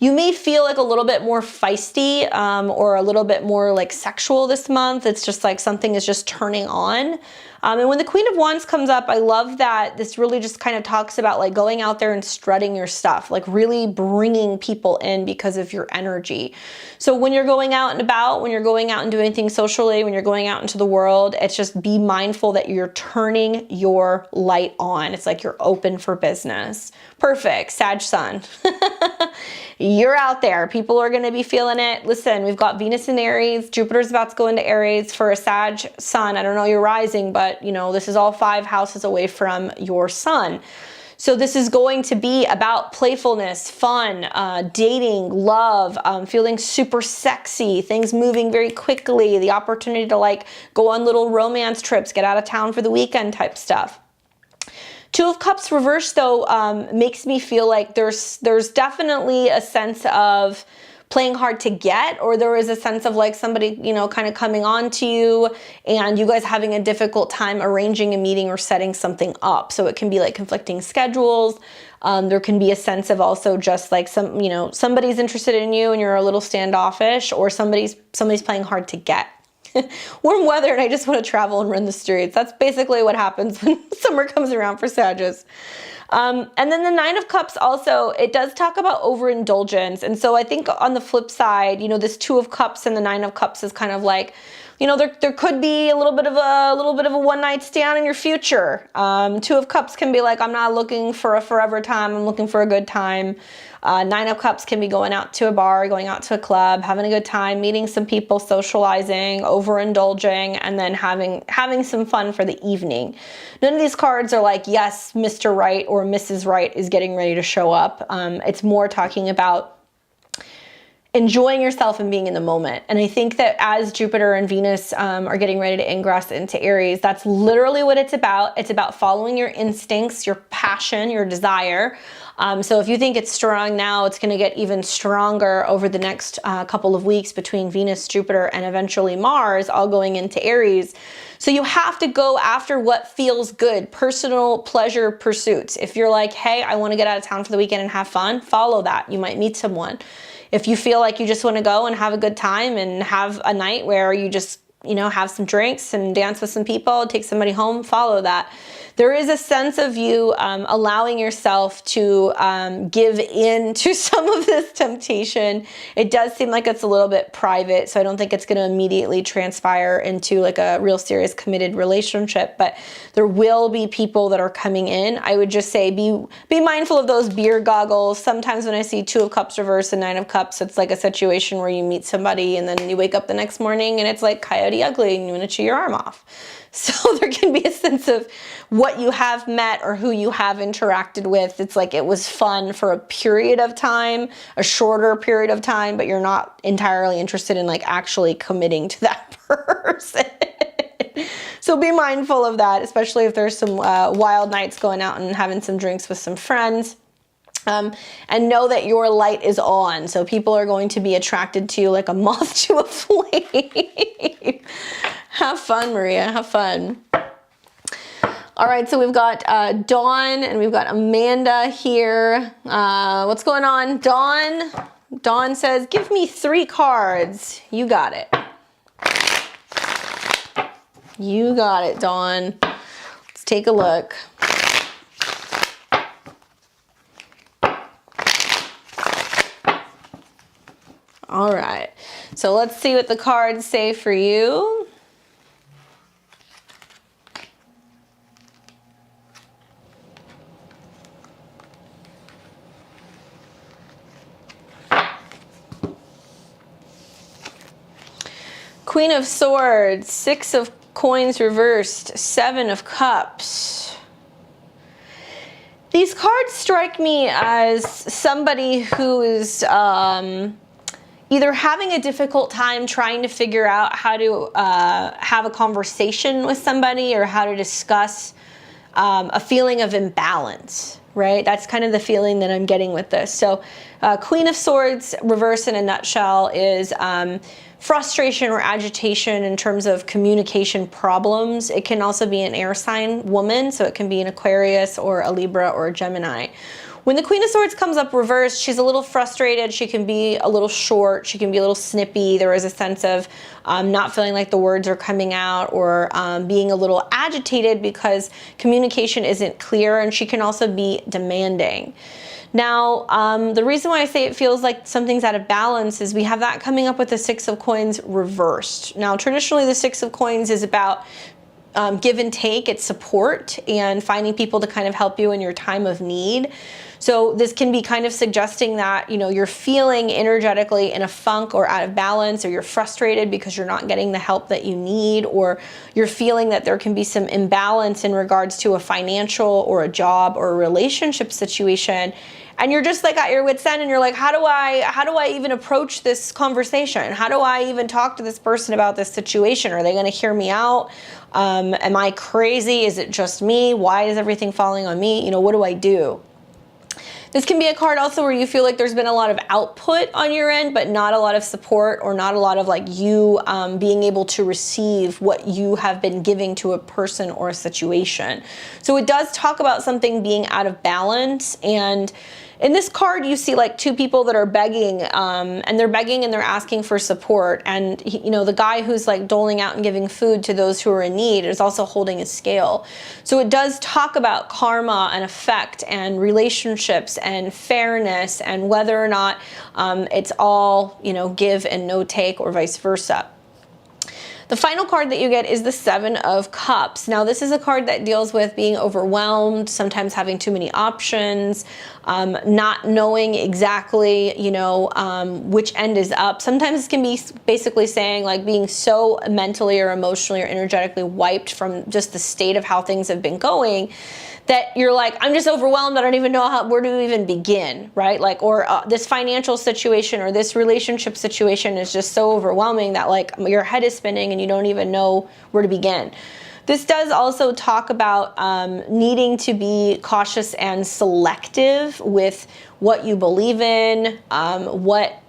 S1: You may feel like a little bit more feisty or a little bit more like sexual this month. It's just like something is just turning on. And when the Queen of Wands comes up, I love that this really just kind of talks about like going out there and strutting your stuff, like really bringing people in because of your energy. So when you're going out and about, when you're going out and doing things socially, when you're going out into the world, it's just be mindful that you're turning your light on. It's like you're open for business. Perfect. Sag Sun. You're out there. People are going to be feeling it. Listen, we've got Venus in Aries. Jupiter's about to go into Aries for a Sag Sun. I don't know your rising, but you know, this is all 5 houses away from your sun. So this is going to be about playfulness, fun, dating, love, feeling super sexy, things moving very quickly, the opportunity to like go on little romance trips, get out of town for the weekend type stuff. Two of Cups reversed though makes me feel like there's definitely a sense of playing hard to get, or there is a sense of like somebody, you know, kind of coming on to you and you guys having a difficult time arranging a meeting or setting something up. So it can be like conflicting schedules. There can be a sense of also just like somebody's interested in you and you're a little standoffish, or somebody's playing hard to get. Warm weather and I just want to travel and run the streets. That's basically what happens when summer comes around for Sagittarius. And then the 9 of Cups also, it does talk about overindulgence. And so I think on the flip side, you know, this 2 of Cups and the 9 of Cups is kind of like, you know, there could be a little bit of a one night stand in your future. 2 of Cups can be like, I'm not looking for a forever time. I'm looking for a good time. 9 of Cups can be going out to a bar, going out to a club, having a good time, meeting some people, socializing, overindulging, and then having some fun for the evening. None of these cards are like, yes, Mr. Right or Mrs. Right is getting ready to show up. It's more talking about enjoying yourself and being in the moment. And I think that as Jupiter and Venus are getting ready to ingress into Aries, that's literally what it's about. It's about following your instincts, your passion, your desire. So if you think it's strong now, it's going to get even stronger over the next couple of weeks between Venus, Jupiter, and eventually Mars all going into Aries. So you have to go after what feels good, personal pleasure pursuits. If you're like, hey, I want to get out of town for the weekend and have fun, follow that. You might meet someone. If you feel like you just want to go and have a good time and have a night where you just, you know, have some drinks and dance with some people, take somebody home, follow that. There is a sense of you allowing yourself to give in to some of this temptation. It does seem like it's a little bit private, so I don't think it's going to immediately transpire into like a real serious committed relationship, but there will be people that are coming in. I would just say be mindful of those beer goggles. Sometimes when I see 2 of Cups reverse and 9 of Cups, it's like a situation where you meet somebody and then you wake up the next morning and it's like Coyote Ugly and you want to chew your arm off. So there can be a sense of what you have met or who you have interacted with. It's like it was fun for a period of time, a shorter period of time, but you're not entirely interested in like actually committing to that person. So be mindful of that, especially if there's some wild nights going out and having some drinks with some friends. And know that your light is on. So people are going to be attracted to you like a moth to a flame. Have fun, Maria. Have fun. All right, so we've got Dawn and we've got Amanda here. What's going on, Dawn? Dawn says, give me 3 cards. You got it. You got it, Dawn. Let's take a look. All right, so let's see what the cards say for you. Queen of Swords, 6 of Coins reversed, 7 of Cups. These cards strike me as somebody who is either having a difficult time trying to figure out how to have a conversation with somebody, or how to discuss a feeling of imbalance, right? That's kind of the feeling that I'm getting with this. So Queen of Swords reverse in a nutshell is frustration or agitation in terms of communication problems. It can also be an air sign woman, so it can be an Aquarius or a Libra or a Gemini. When the Queen of Swords comes up reversed, she's a little frustrated. She can be a little short. She can be a little snippy. There is a sense of not feeling like the words are coming out, or being a little agitated because communication isn't clear, and she can also be demanding. Now, the reason why I say it feels like something's out of balance is we have that coming up with the 6 of Coins reversed. Now, traditionally, the 6 of Coins is about give and take. It's support and finding people to kind of help you in your time of need. So this can be kind of suggesting that, you know, you're feeling energetically in a funk or out of balance, or you're frustrated because you're not getting the help that you need, or you're feeling that there can be some imbalance in regards to a financial or a job or a relationship situation. And you're just like at your wit's end, and you're like, how do I even approach this conversation? How do I even talk to this person about this situation? Are they going to hear me out? Am I crazy? Is it just me? Why is everything falling on me? You know, what do I do? This can be a card also where you feel like there's been a lot of output on your end, but not a lot of support, or not a lot of like you being able to receive what you have been giving to a person or a situation. So it does talk about something being out of balance. And in this card, you see like 2 people that are begging, and they're begging and they're asking for support. And you know, the guy who's like doling out and giving food to those who are in need is also holding a scale. So it does talk about karma and effect and relationships and fairness, and whether or not it's all, you know, give and no take, or vice versa. The final card that you get is the 7 of Cups. Now, this is a card that deals with being overwhelmed, sometimes having too many options, not knowing exactly, you know, which end is up. Sometimes it can be basically saying like being so mentally or emotionally or energetically wiped from just the state of how things have been going, that you're like, I'm just overwhelmed. I don't even know where to even begin, right? Like, or this financial situation or this relationship situation is just so overwhelming that like your head is spinning and you don't even know where to begin. This does also talk about needing to be cautious and selective with what you believe in, what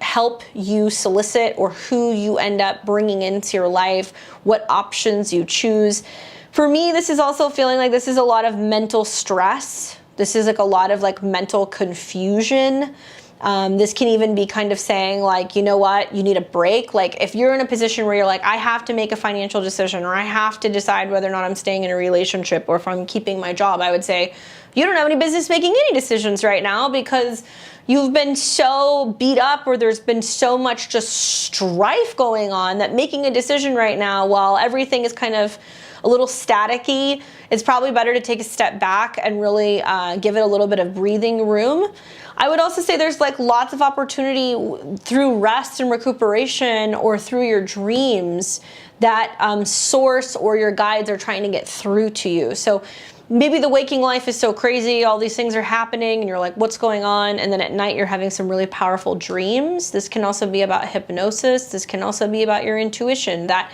S1: help you solicit, or who you end up bringing into your life, what options you choose. For me, this is also feeling like this is a lot of mental stress. This is like a lot of like mental confusion. This can even be kind of saying like, you know what, you need a break. Like if you're in a position where you're like, I have to make a financial decision, or I have to decide whether or not I'm staying in a relationship, or if I'm keeping my job, I would say, you don't have any business making any decisions right now, because you've been so beat up, or there's been so much just strife going on, that making a decision right now, while everything is kind of a little staticky, it's probably better to take a step back and really give it a little bit of breathing room. I would also say there's like lots of opportunity through rest and recuperation, or through your dreams, that source or your guides are trying to get through to you. So maybe the waking life is so crazy, all these things are happening, and you're like, what's going on? And then at night you're having some really powerful dreams. This can also be about hypnosis. This can also be about your intuition, that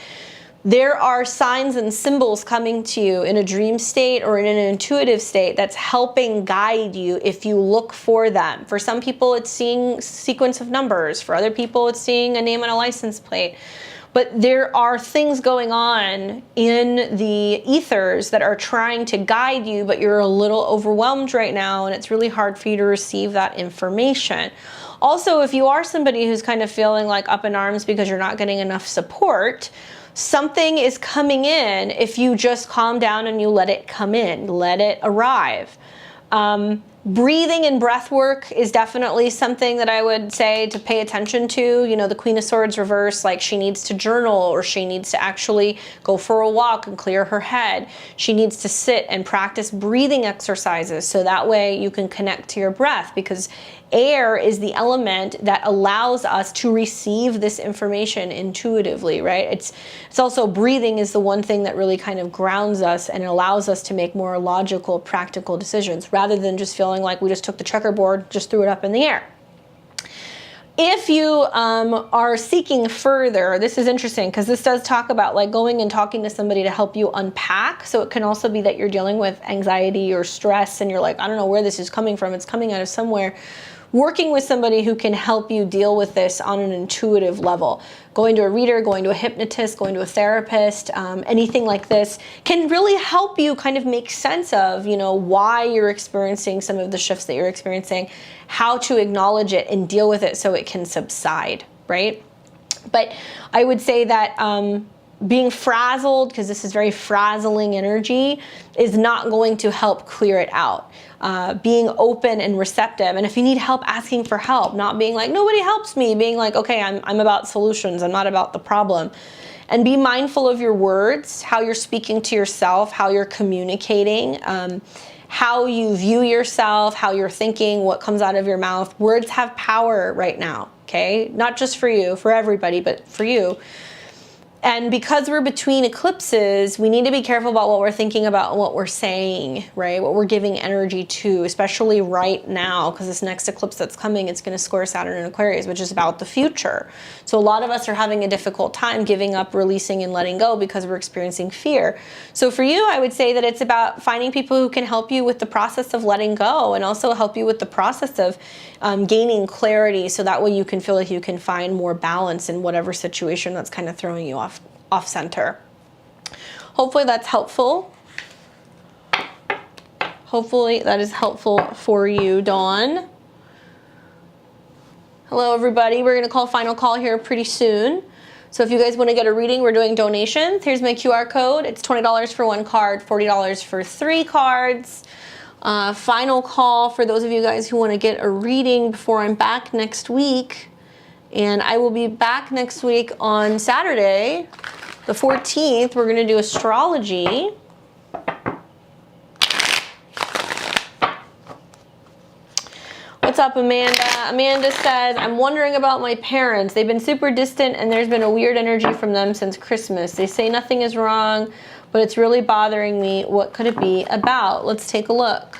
S1: there are signs and symbols coming to you in a dream state or in an intuitive state that's helping guide you if you look for them. For some people, it's seeing sequence of numbers. For other people, it's seeing a name on a license plate. But there are things going on in the ethers that are trying to guide you, but you're a little overwhelmed right now, and it's really hard for you to receive that information. Also, if you are somebody who's kind of feeling like up in arms because you're not getting enough support, something is coming in if you just calm down and you let it come in, let it arrive. Breathing and breath work is definitely something that I would say to pay attention to. You know, the Queen of Swords reverse, like she needs to journal, or she needs to actually go for a walk and clear her head. She needs to sit and practice breathing exercises, so that way you can connect to your breath, because air is the element that allows us to receive this information intuitively, right? It's also, breathing is the one thing that really kind of grounds us and allows us to make more logical, practical decisions, rather than just feeling like we just took the checkerboard, just threw it up in the air. If you are seeking further, this is interesting because this does talk about like going and talking to somebody to help you unpack. So it can also be that you're dealing with anxiety or stress and you're like, I don't know where this is coming from. It's coming out of somewhere. Working with somebody who can help you deal with this on an intuitive level. Going to a reader, going to a hypnotist, going to a therapist, anything like this can really help you kind of make sense of, you know, why you're experiencing some of the shifts that you're experiencing, how to acknowledge it and deal with it so it can subside, right? But I would say that being frazzled, because this is very frazzling energy, is not going to help clear it out. Being open and receptive, and if you need help, asking for help, not being like, nobody helps me, being like, okay, I'm about solutions, I'm not about the problem. And be mindful of your words, how you're speaking to yourself, how you're communicating, how you view yourself, how you're thinking, what comes out of your mouth. Words have power right now, okay? Not just for you, for everybody, but for you. And because we're between eclipses, we need to be careful about what we're thinking about and what we're saying, right? What we're giving energy to, especially right now, because this next eclipse that's coming, it's going to square Saturn in Aquarius, which is about the future. So a lot of us are having a difficult time giving up, releasing, and letting go because we're experiencing fear. So for you, I would say that it's about finding people who can help you with the process of letting go, and also help you with the process of gaining clarity, so that way you can feel like you can find more balance in whatever situation that's kind of throwing you off center. Hopefully that's helpful. Hopefully that is helpful for you, Dawn. Hello everybody, we're gonna call final call here pretty soon. So if you guys want to get a reading, we're doing donations. Here's my QR code. It's $20 for one card, $40 for 3 cards. Final call for those of you guys who want to get a reading before I'm back next week. And I will be back next week on Saturday, the 14th. We're going to do astrology. What's up, Amanda? Amanda says, I'm wondering about my parents. They've been super distant and there's been a weird energy from them since Christmas. They say nothing is wrong, but it's really bothering me. What could it be about? Let's take a look.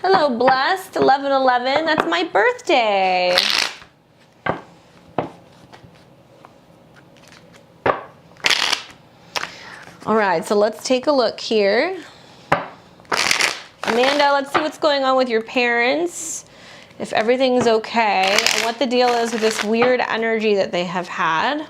S1: Hello, Blessed, 11/11. That's my birthday. All right, so let's take a look here. Amanda, let's see what's going on with your parents, if everything's okay, and what the deal is with this weird energy that they have had.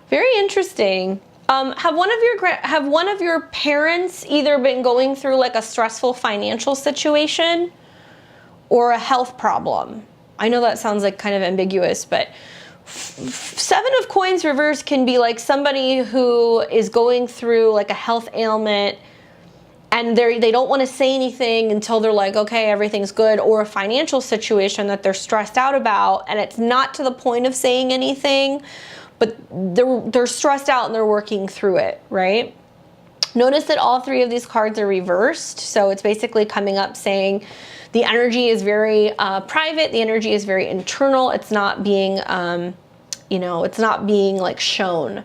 S1: Very interesting. Have one of your parents either been going through like a stressful financial situation or a health problem? I know that sounds like kind of ambiguous, but 7 of Coins reverse can be like somebody who is going through like a health ailment and they don't want to say anything until they're like, okay, everything's good, or a financial situation that they're stressed out about, and it's not to the point of saying anything, but they're stressed out and they're working through it, right? Notice that all 3 of these cards are reversed. So it's basically coming up saying the energy is very private. The energy is very internal. It's not being, it's not being like shown.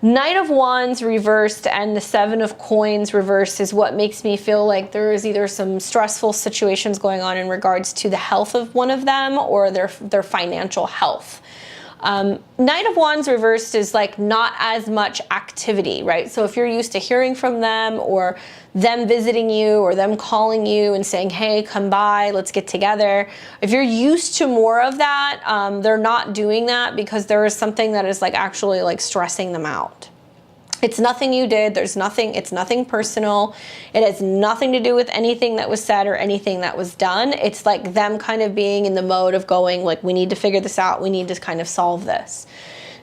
S1: Knight of Wands reversed and the 7 of Coins reversed is what makes me feel like there is either some stressful situations going on in regards to the health of one of them or their financial health. Knight of Wands reversed is like not as much activity, right? So if you're used to hearing from them or them visiting you or them calling you and saying, hey, come by, let's get together. If you're used to more of that, they're not doing that because there is something that is like actually like stressing them out. It's nothing you did. There's nothing, it's nothing personal. It has nothing to do with anything that was said or anything that was done. It's like them kind of being in the mode of going like, we need to figure this out. We need to kind of solve this.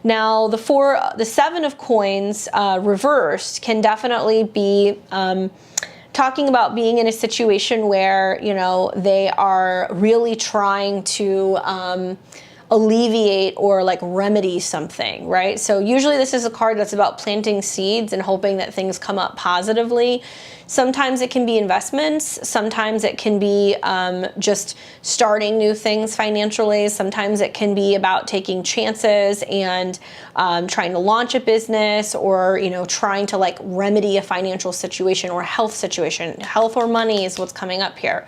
S1: Now, the Seven of Coins reversed can definitely be talking about being in a situation where, you know, they are really trying to alleviate or like remedy something, right? So usually this is a card that's about planting seeds and hoping that things come up positively. Sometimes it can be investments. Sometimes it can be just starting new things financially. Sometimes it can be about taking chances and trying to launch a business, or, you know, trying to like remedy a financial situation or health situation. Health or money is what's coming up here.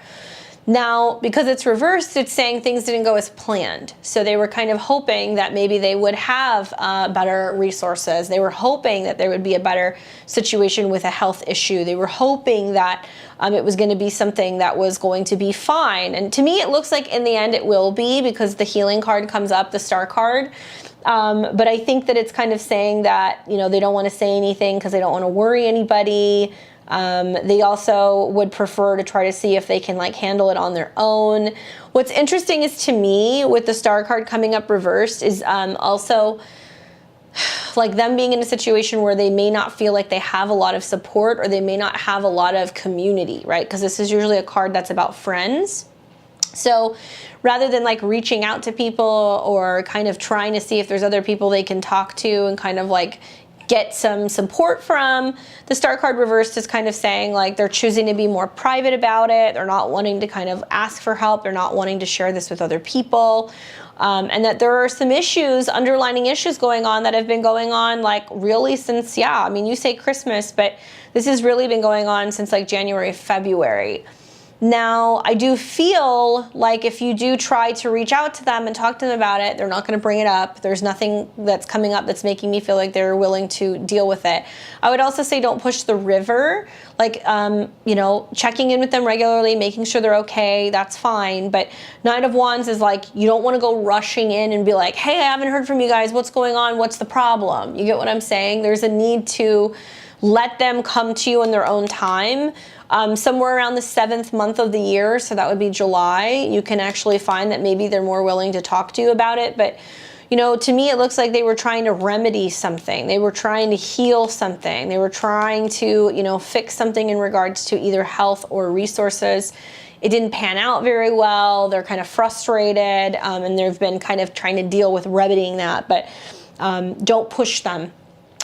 S1: Now, because it's reversed, it's saying things didn't go as planned. So they were kind of hoping that maybe they would have better resources. They were hoping that there would be a better situation with a health issue. They were hoping that it was going to be something that was going to be fine. And to me, it looks like in the end it will be, because the healing card comes up, the star card. But I think that it's kind of saying that, you know, they don't want to say anything because they don't want to worry anybody. They also would prefer to try to see if they can like handle it on their own. What's interesting is, to me, with the star card coming up reversed, is also like them being in a situation where they may not feel like they have a lot of support, or they may not have a lot of community, right? Because this is usually a card that's about friends. So rather than like reaching out to people or kind of trying to see if there's other people they can talk to and kind of like get some support from, the star card reversed is kind of saying like they're choosing to be more private about it. They're not wanting to kind of ask for help. They're not wanting to share this with other people. And that there are some issues, underlining issues going on that have been going on like really since, yeah, I mean, you say Christmas, but this has really been going on since like January, February. Now, I do feel like if you do try to reach out to them and talk to them about it, they're not going to bring it up. There's nothing that's coming up that's making me feel like they're willing to deal with it. I would also say don't push the river. Like, you know, checking in with them regularly, making sure they're okay, that's fine. But Nine of Wands is like, you don't want to go rushing in and be like, hey, I haven't heard from you guys. What's going on? What's the problem? You get what I'm saying? There's a need to let them come to you in their own time. Somewhere around the 7th month of the year, so that would be July, you can actually find that maybe they're more willing to talk to you about it. But, you know, to me, it looks like they were trying to remedy something. They were trying to heal something. They were trying to, you know, fix something in regards to either health or resources. It didn't pan out very well. They're kind of frustrated, and they've been kind of trying to deal with remedying that. But don't push them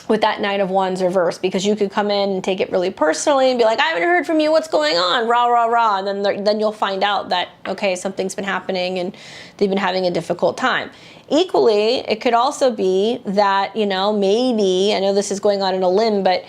S1: with that Knight of Wands reverse, because you could come in and take it really personally and be like, I haven't heard from you, what's going on, rah, rah, rah. And then you'll find out that, okay, something's been happening and they've been having a difficult time. Equally, it could also be that, you know, maybe, I know this is going on in a limb, but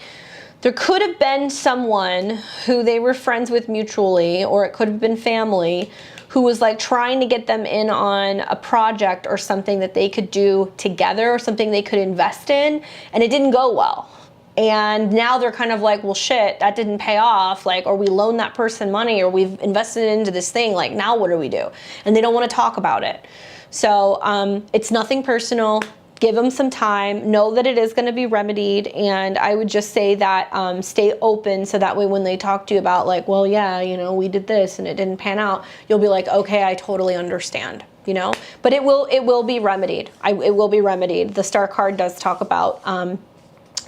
S1: there could have been someone who they were friends with mutually, or it could have been family, who was like trying to get them in on a project or something that they could do together, or something they could invest in, and it didn't go well. And now they're kind of like, well, shit, that didn't pay off, like, or we loaned that person money, or we've invested into this thing, like, now what do we do? And they don't want to talk about it. So it's nothing personal. Give them some time, know that it is going to be remedied, and I would just say that stay open, so that way when they talk to you about like, well, yeah, you know, we did this and it didn't pan out, you'll be like, okay, I totally understand, you know. But it will be remedied. It will be remedied. The Star card does talk about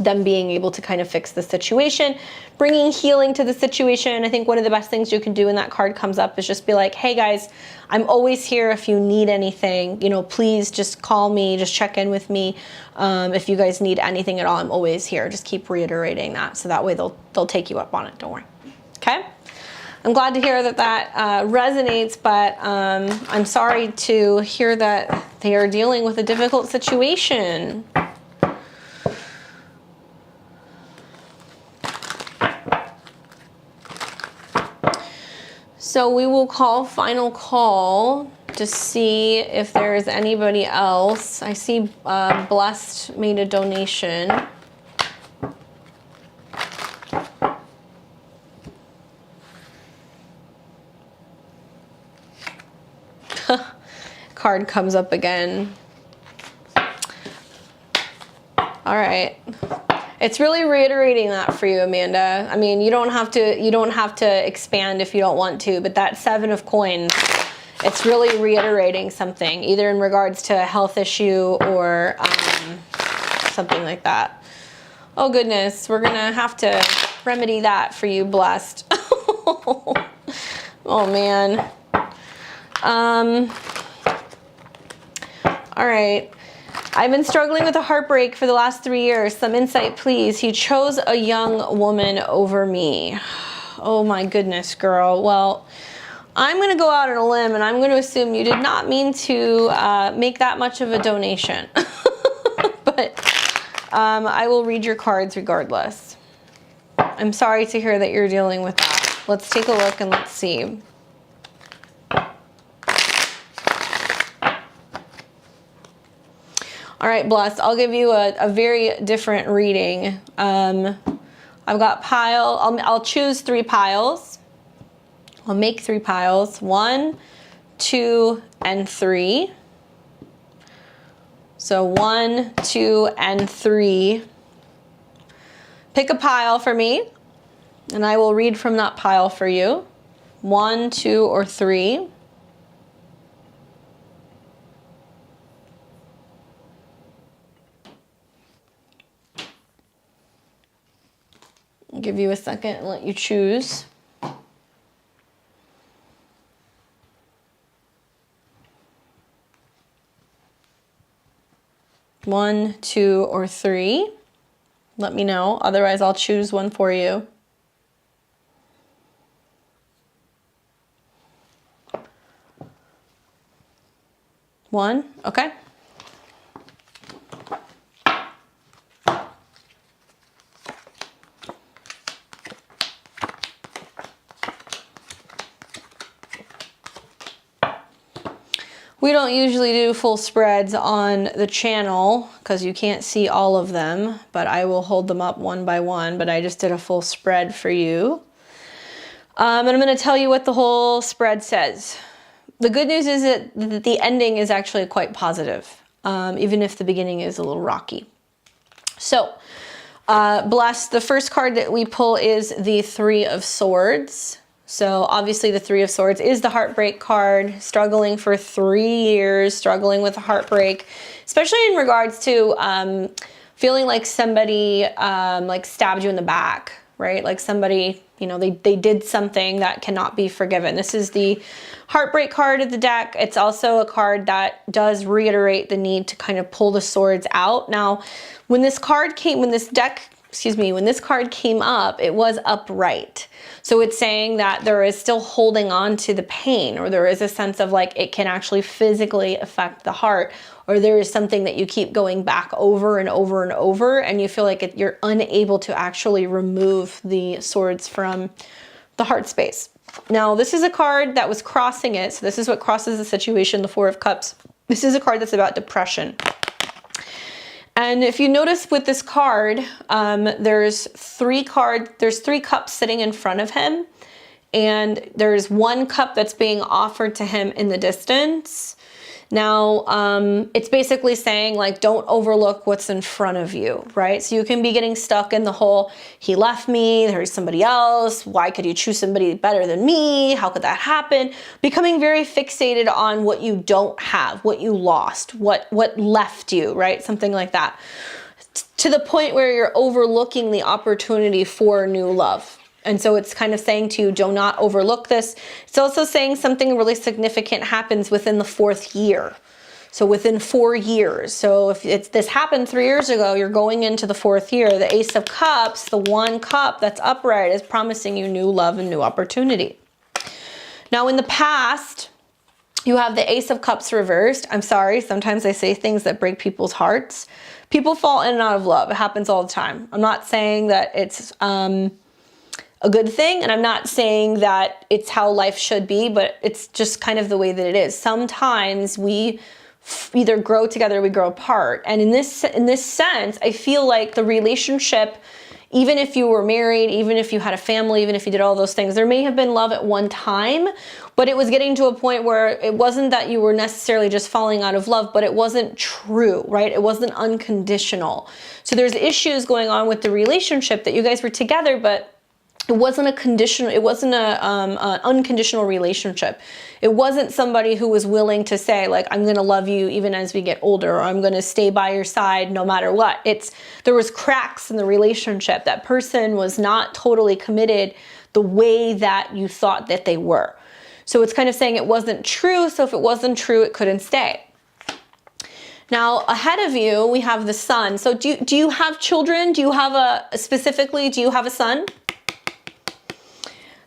S1: them being able to kind of fix the situation, bringing healing to the situation. I think one of the best things you can do when that card comes up is just be like, hey guys, I'm always here if you need anything, you know, please just call me, just check in with me. If you guys need anything at all, I'm always here. Just keep reiterating that, so that way they'll take you up on it, don't worry. Okay? I'm glad to hear that resonates, but I'm sorry to hear that they are dealing with a difficult situation. So we will call final call to see if there is anybody else. I see Blessed made a donation. Card comes up again. All right. It's really reiterating that for you, Amanda. I mean, you don't have to expand if you don't want to, but that 7 of coins, it's really reiterating something, either in regards to a health issue or something like that. Oh goodness, we're gonna have to remedy that for you, blessed. Oh man. All right. I've been struggling with a heartbreak for the last 3 years. Some insight, please. He chose a young woman over me. Oh my goodness, girl. Well, I'm going to go out on a limb and I'm going to assume you did not mean to make that much of a donation. But I will read your cards regardless. I'm sorry to hear that you're dealing with that. Let's take a look and let's see. All right, blessed. I'll give you a very different reading. I've got pile. I'll choose 3 piles. I'll make 3 piles. 1, 2, and 3. So 1, 2, and 3. Pick a pile for me, and I will read from that pile for you. 1, 2, or 3. I'll give you a second and let you choose. One, 2, or 3. Let me know. Otherwise, I'll choose one for you. One, okay. We don't usually do full spreads on the channel because you can't see all of them, but I will hold them up one by one, but I just did a full spread for you. And I'm going to tell you what the whole spread says. The good news is that the ending is actually quite positive, even if the beginning is a little rocky. So, blessed, the first card that we pull is the 3 of Swords. So obviously the 3 of Swords is the heartbreak card, struggling for 3 years, struggling with a heartbreak, especially in regards to feeling like somebody like stabbed you in the back, right? Like somebody, you know, they did something that cannot be forgiven. This is the heartbreak card of the deck. It's also a card that does reiterate the need to kind of pull the swords out. Now, when this card came up, it was upright. So it's saying that there is still holding on to the pain, or there is a sense of like it can actually physically affect the heart, or there is something that you keep going back over and over and over, and you feel like you're unable to actually remove the swords from the heart space. Now, this is a card that was crossing it. So this is what crosses the situation, the 4 of Cups. This is a card that's about depression. And if you notice with this card, there's 3 cups sitting in front of him, and there's 1 cup that's being offered to him in the distance. Now, it's basically saying like, don't overlook what's in front of you, right? So you can be getting stuck in the whole, he left me, there's somebody else, why could you choose somebody better than me? How could that happen? Becoming very fixated on what you don't have, what you lost, what left you, right? Something like that. To the point where you're overlooking the opportunity for new love. And so it's kind of saying to you, do not overlook this. It's also saying something really significant happens within the 4th year. So within 4 years. So if this happened 3 years ago, you're going into the 4th year. The Ace of Cups, the 1 cup that's upright, is promising you new love and new opportunity. Now in the past, you have the Ace of Cups reversed. I'm sorry, sometimes I say things that break people's hearts. People fall in and out of love. It happens all the time. I'm not saying that it's a good thing, and I'm not saying that it's how life should be, but it's just kind of the way that it is. Sometimes we either grow together or we grow apart. And in this sense, I feel like the relationship even if you were married, even if you had a family, even if you did all those things, there may have been love at one time, but it was getting to a point where it wasn't that you were necessarily just falling out of love, but it wasn't true, right? It wasn't unconditional. So there's issues going on with the relationship that you guys were together, but it wasn't a conditional, it wasn't an unconditional relationship. It wasn't somebody who was willing to say, like, I'm gonna love you even as we get older, or I'm gonna stay by your side no matter what. There was cracks in the relationship. That person was not totally committed the way that you thought that they were. So it's kind of saying it wasn't true, so if it wasn't true, it couldn't stay. Now, ahead of you, we have the sun. So do you have children? Do you have do you have a son?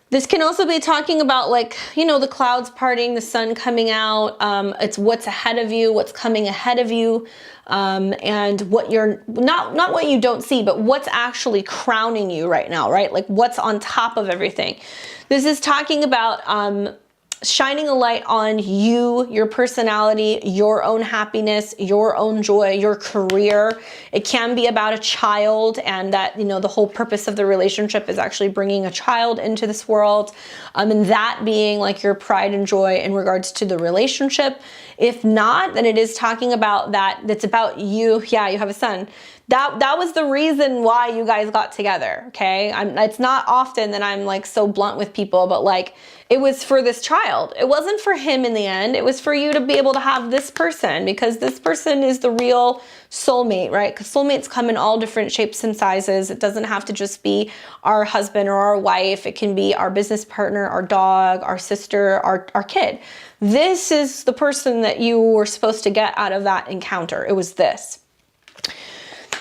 S1: This can also be talking about, like, you know, the clouds parting, the sun coming out. It's what's ahead of you, what's coming ahead of you, and what you're, not what you don't see, but what's actually crowning you right now, right? Like what's on top of everything. This is talking about shining a light on you, your personality, your own happiness, your own joy, your career. It can be about a child, and that, you know, the whole purpose of the relationship is actually bringing a child into this world, and that being like your pride and joy in regards to the relationship. If not, then it is talking about that's about you. Yeah, you have a son. That was the reason why you guys got together, okay? It's not often that I'm like so blunt with people, but like, it was for this child. It wasn't for him in the end. It was for you to be able to have this person, because this person is the real soulmate, right? Because soulmates come in all different shapes and sizes. It doesn't have to just be our husband or our wife. It can be our business partner, our dog, our sister, our kid. This is the person that you were supposed to get out of that encounter. It was this.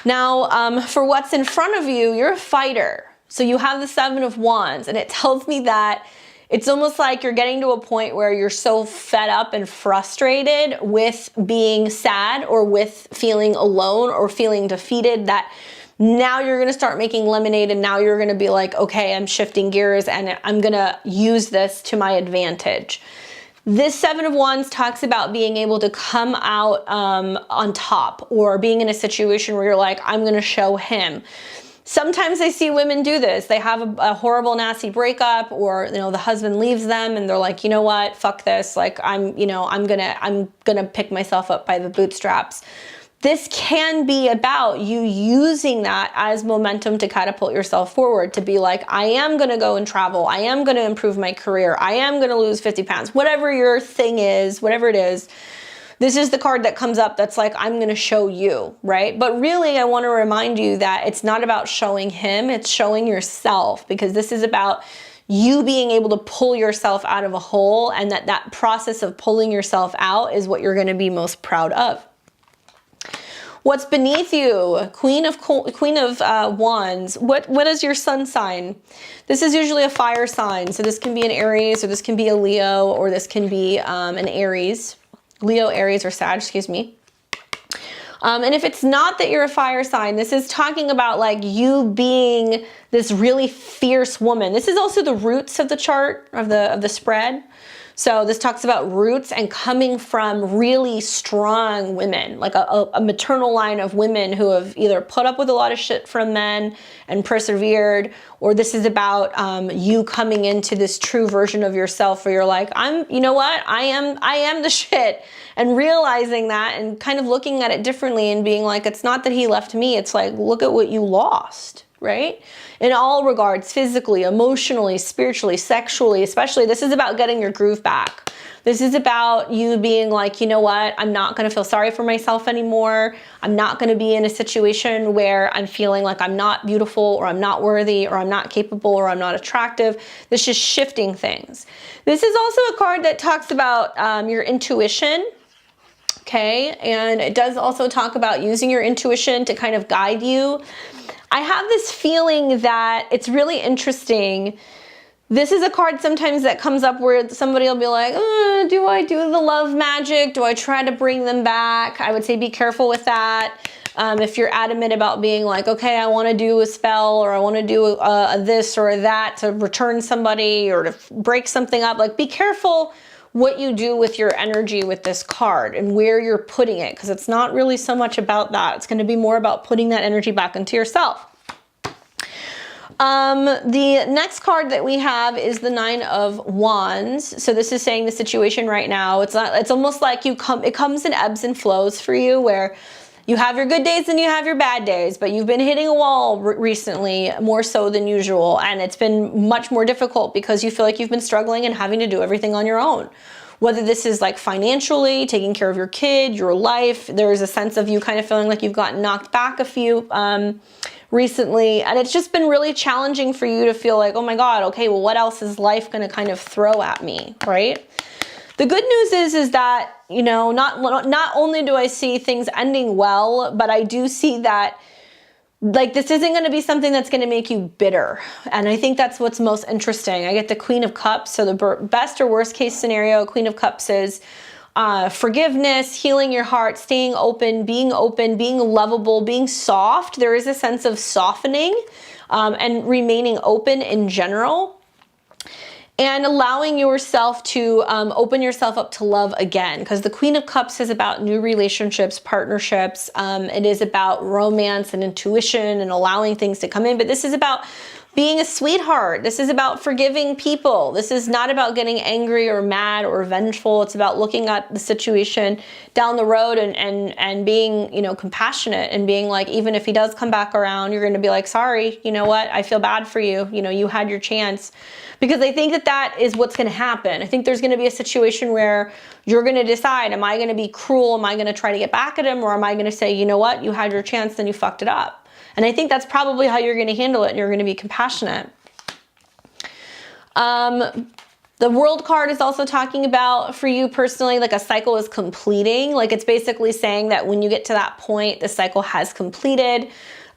S1: Now, for what's in front of you, you're a fighter. So you have the 7 of Wands, and it tells me that it's almost like you're getting to a point where you're so fed up and frustrated with being sad, or with feeling alone, or feeling defeated, that now you're gonna start making lemonade, and now you're gonna be like, okay, I'm shifting gears and I'm gonna use this to my advantage. This 7 of Wands talks about being able to come out on top, or being in a situation where you're like, I'm gonna show him. Sometimes I see women do this. They have a horrible, nasty breakup, or, you know, the husband leaves them and they're like, you know what, fuck this. Like, I'm gonna pick myself up by the bootstraps. This can be about you using that as momentum to catapult yourself forward, to be like, I am gonna go and travel. I am gonna improve my career. I am gonna lose 50 pounds. Whatever your thing is, whatever it is, this is the card that comes up that's like, I'm gonna show you, right? But really, I wanna remind you that it's not about showing him, it's showing yourself, because this is about you being able to pull yourself out of a hole, and that process of pulling yourself out is what you're gonna be most proud of. What's beneath you? Queen of Wands. What is your sun sign? This is usually a fire sign. So this can be an Aries, or this can be a Leo, or this can be an Aries. Leo, Aries, or Sag, excuse me. And if it's not that you're a fire sign, this is talking about like you being this really fierce woman. This is also the roots of the chart, of the spread. So this talks about roots and coming from really strong women, like a maternal line of women who have either put up with a lot of shit from men and persevered, or this is about you coming into this true version of yourself where you're like, you know what, I am the shit, and realizing that and kind of looking at it differently and being like, it's not that he left me, it's like, look at what you lost, right? In all regards, physically, emotionally, spiritually, sexually, especially. This is about getting your groove back. This is about you being like, you know what, I'm not gonna feel sorry for myself anymore. I'm not gonna be in a situation where I'm feeling like I'm not beautiful, or I'm not worthy, or I'm not capable, or I'm not attractive. This is shifting things. This is also a card that talks about your intuition. Okay, and it does also talk about using your intuition to kind of guide you. I have this feeling that it's really interesting. This is a card sometimes that comes up where somebody will be like, do I do the love magic? Do I try to bring them back? I would say be careful with that. If you're adamant about being like, okay, I want to do a spell, or I want to do a this or that to return somebody, or to break something up, like be careful what you do with your energy with this card and where you're putting it, because it's not really so much about that. It's going to be more about putting that energy back into yourself. The next card that we have is the Nine of Wands. So this is saying the situation right now, it's almost like it comes in ebbs and flows for you, where you have your good days and you have your bad days, but you've been hitting a wall recently, more so than usual. And it's been much more difficult because you feel like you've been struggling and having to do everything on your own. Whether this is like financially, taking care of your kid, your life, there's a sense of you kind of feeling like you've gotten knocked back a few recently. And it's just been really challenging for you to feel like, oh my God, okay, well, what else is life going to kind of throw at me, right? The good news is that, you know, not only do I see things ending well, but I do see that like this isn't going to be something that's going to make you bitter. And I think that's what's most interesting. I get the Queen of Cups. So the best or worst case scenario, Queen of Cups is forgiveness, healing your heart, staying open, being lovable, being soft. There is a sense of softening and remaining open in general. And allowing yourself to open yourself up to love again. Because the Queen of Cups is about new relationships, partnerships. It is about romance and intuition and allowing things to come in. But this is about being a sweetheart. This is about forgiving people. This is not about getting angry or mad or vengeful. It's about looking at the situation down the road and being, you know, compassionate and being like, even if he does come back around, you're going to be like, sorry, you know what? I feel bad for you. You know, you had your chance. Because I think that is what's going to happen. I think there's going to be a situation where you're going to decide, am I going to be cruel? Am I going to try to get back at him? Or am I going to say, you know what? You had your chance, then you fucked it up. And I think that's probably how you're going to handle it, and you're going to be compassionate. The World card is also talking about, for you personally, like a cycle is completing. Like it's basically saying that when you get to that point, the cycle has completed.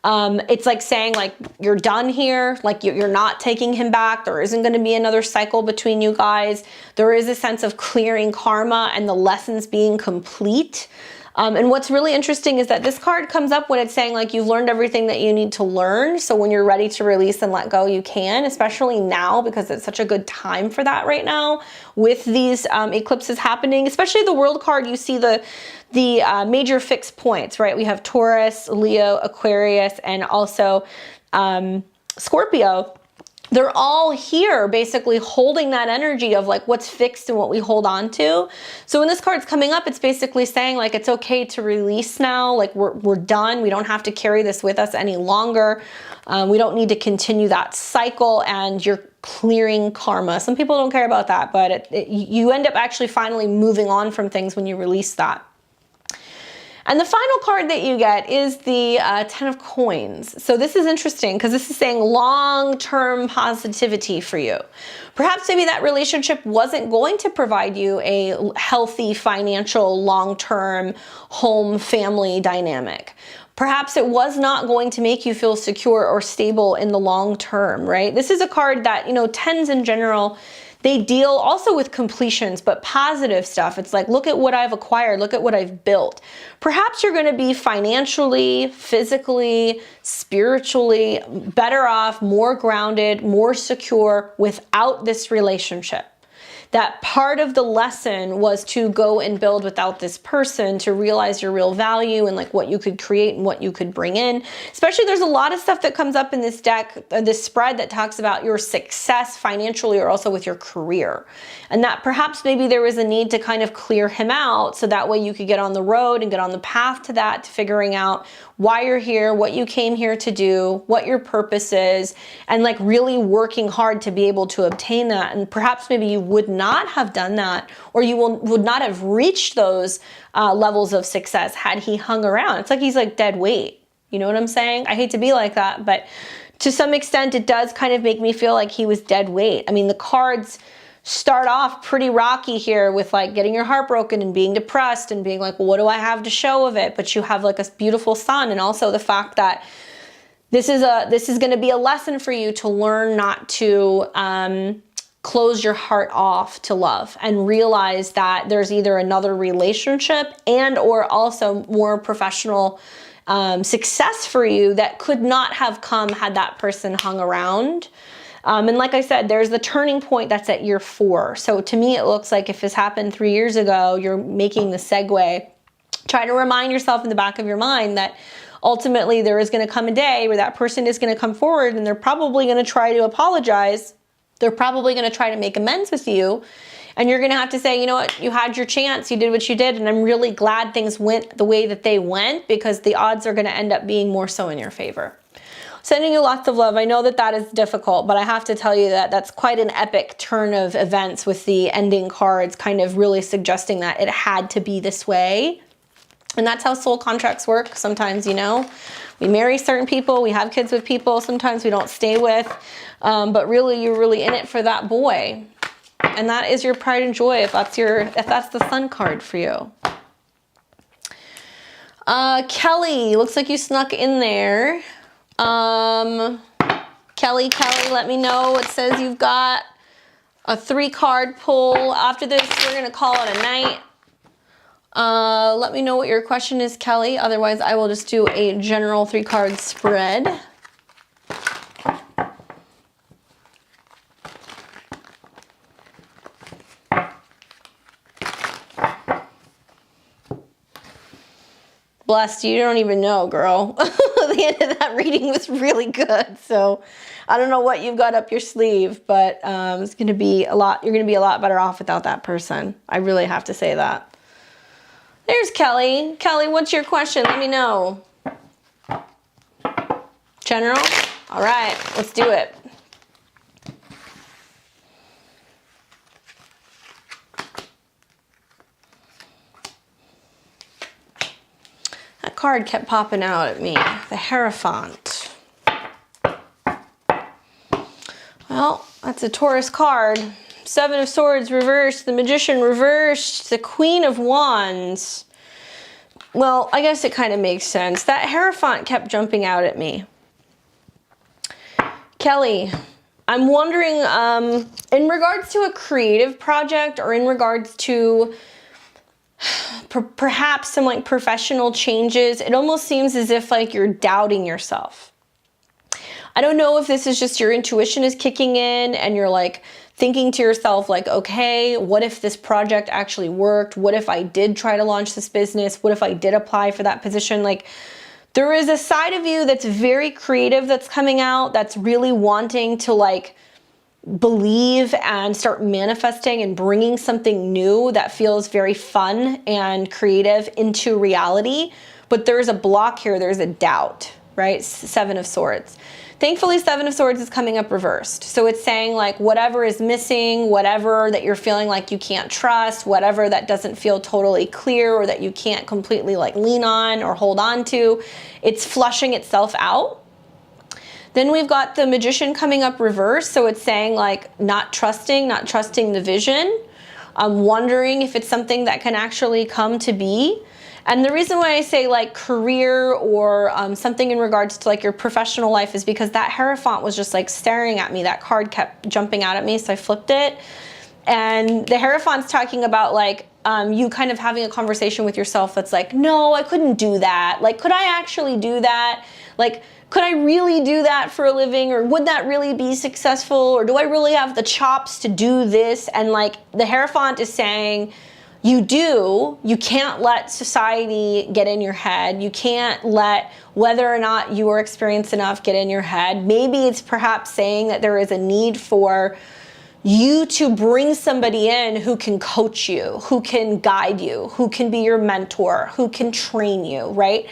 S1: It's like saying like you're done here, like you're not taking him back. There isn't going to be another cycle between you guys. There is a sense of clearing karma and the lessons being complete. And what's really interesting is that this card comes up when it's saying like you've learned everything that you need to learn. So when you're ready to release and let go, you can, especially now, because it's such a good time for that right now with these eclipses happening. Especially the World card, you see the major fixed points, right? We have Taurus, Leo, Aquarius, and also Scorpio. They're all here basically holding that energy of like what's fixed and what we hold on to. So when this card's coming up, it's basically saying like it's okay to release now, like we're done. We don't have to carry this with us any longer. We don't need to continue that cycle, and you're clearing karma. Some people don't care about that, but you end up actually finally moving on from things when you release that. And the final card that you get is the Ten of Coins. So this is interesting because this is saying long-term positivity for you. Perhaps maybe that relationship wasn't going to provide you a healthy financial long-term home family dynamic. Perhaps it was not going to make you feel secure or stable in the long term, right? This is a card that, you know, tens in general, they deal also with completions, but positive stuff. It's like, look at what I've acquired. Look at what I've built. Perhaps you're going to be financially, physically, spiritually better off, more grounded, more secure without this relationship. That part of the lesson was to go and build without this person, to realize your real value and like what you could create and what you could bring in. Especially there's a lot of stuff that comes up in this deck, this spread that talks about your success financially or also with your career. And that perhaps maybe there was a need to kind of clear him out so that way you could get on the road and get on the path to that, to figuring out why you're here, what you came here to do, what your purpose is, and like really working hard to be able to obtain that. And perhaps maybe you would not have done that, or you would not have reached those levels of success had he hung around. It's like he's like dead weight. You know what I'm saying? I hate to be like that, but to some extent it does kind of make me feel like he was dead weight. I mean, the cards start off pretty rocky here with like getting your heart broken and being depressed and being like, well, what do I have to show of it? But you have like a beautiful sun, and also the fact that this is going to be a lesson for you to learn not to close your heart off to love, and realize that there's either another relationship and or also more professional success for you that could not have come had that person hung around. And like I said, there's the turning point that's at year 4. So to me, it looks like if this happened 3 years ago, you're making the segue. Try to remind yourself in the back of your mind that ultimately there is going to come a day where that person is going to come forward and they're probably going to try to apologize. They're probably going to try to make amends with you. And you're going to have to say, you know what, you had your chance, you did what you did, and I'm really glad things went the way that they went, because the odds are going to end up being more so in your favor. Sending you lots of love. I know that that is difficult, but I have to tell you that that's quite an epic turn of events with the ending cards kind of really suggesting that it had to be this way. And that's how soul contracts work sometimes, you know. We marry certain people, we have kids with people, sometimes we don't stay with, but really you're really in it for that boy. And that is your pride and joy if that's the sun card for you. Kelly, looks like you snuck in there. Kelly, let me know. It says you've got a 3-card pull. After this, we're going to call it a night. Let me know what your question is, Kelly. Otherwise, I will just do a general 3-card spread. Blessed, you don't even know, girl. The end of that reading was really good. So I don't know what you've got up your sleeve, but it's going to be a lot. You're going to be a lot better off without that person. I really have to say that. There's Kelly. Kelly, what's your question? Let me know. General? All right, let's do it. That card kept popping out at me. The Hierophant. Well, that's a Taurus card. 7 of Swords reversed, the Magician reversed, the Queen of Wands. Well, I guess it kind of makes sense. That Hierophant kept jumping out at me. Kelly, I'm wondering, in regards to a creative project or in regards to perhaps some like professional changes, it almost seems as if like you're doubting yourself. I don't know if this is just your intuition is kicking in and you're like thinking to yourself like, okay, what if this project actually worked? What if I did try to launch this business? What if I did apply for that position? Like, there is a side of you that's very creative that's coming out, that's really wanting to like believe and start manifesting and bringing something new that feels very fun and creative into reality. But there's a block here, there's a doubt, right? 7 of Swords. Thankfully, 7 of Swords is coming up reversed. So it's saying like whatever is missing, whatever that you're feeling like you can't trust, whatever that doesn't feel totally clear or that you can't completely like lean on or hold on to, it's flushing itself out. Then we've got the Magician coming up reverse. So it's saying like not trusting the vision. I'm wondering if it's something that can actually come to be. And the reason why I say like career or something in regards to like your professional life is because that Hierophant was just like staring at me. That card kept jumping out at me, so I flipped it. And the Hierophant's talking about like you kind of having a conversation with yourself that's like, no, I couldn't do that. Like, could I actually do that? Like, could I really do that for a living? Or would that really be successful? Or do I really have the chops to do this? And like the Hierophant is saying, you can't let society get in your head. You can't let whether or not you are experienced enough get in your head. Maybe it's perhaps saying that there is a need for you to bring somebody in who can coach you, who can guide you, who can be your mentor, who can train you, right?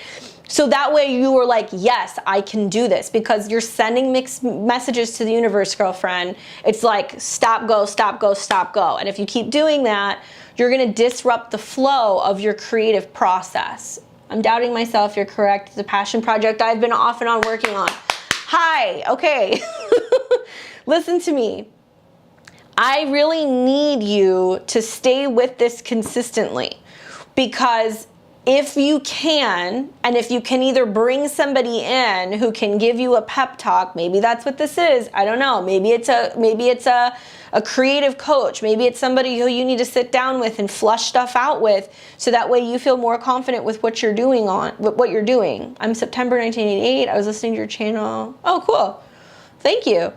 S1: So that way you are like, yes, I can do this, because you're sending mixed messages to the universe, girlfriend. It's like, stop, go, stop, go, stop, go. And if you keep doing that, you're gonna disrupt the flow of your creative process. I'm doubting myself, you're correct. It's a passion project I've been off and on working on. Hi, okay. Listen to me. I really need you to stay with this consistently, because if you can, and if you can either bring somebody in who can give you a pep talk, maybe that's what this is, I don't know, maybe it's a creative coach, maybe it's somebody who you need to sit down with and flush stuff out with, so that way you feel more confident with what you're doing I'm September 1988, I was listening to your channel. Oh, cool, thank you.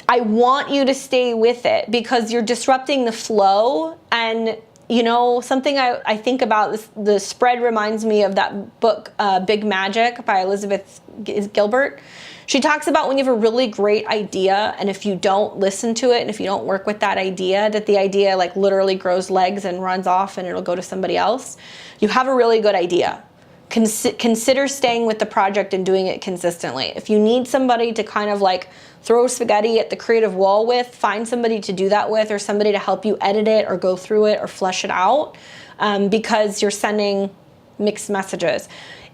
S1: I want you to stay with it, because you're disrupting the flow, and you know, something I think about, the spread reminds me of that book, Big Magic by Elizabeth Gilbert. She talks about when you have a really great idea, and if you don't listen to it, and if you don't work with that idea, that the idea like literally grows legs and runs off and it'll go to somebody else. You have a really good idea. Consider staying with the project and doing it consistently. If you need somebody to kind of like throw spaghetti at the creative wall with, find somebody to do that with, or somebody to help you edit it or go through it or flesh it out, because you're sending mixed messages.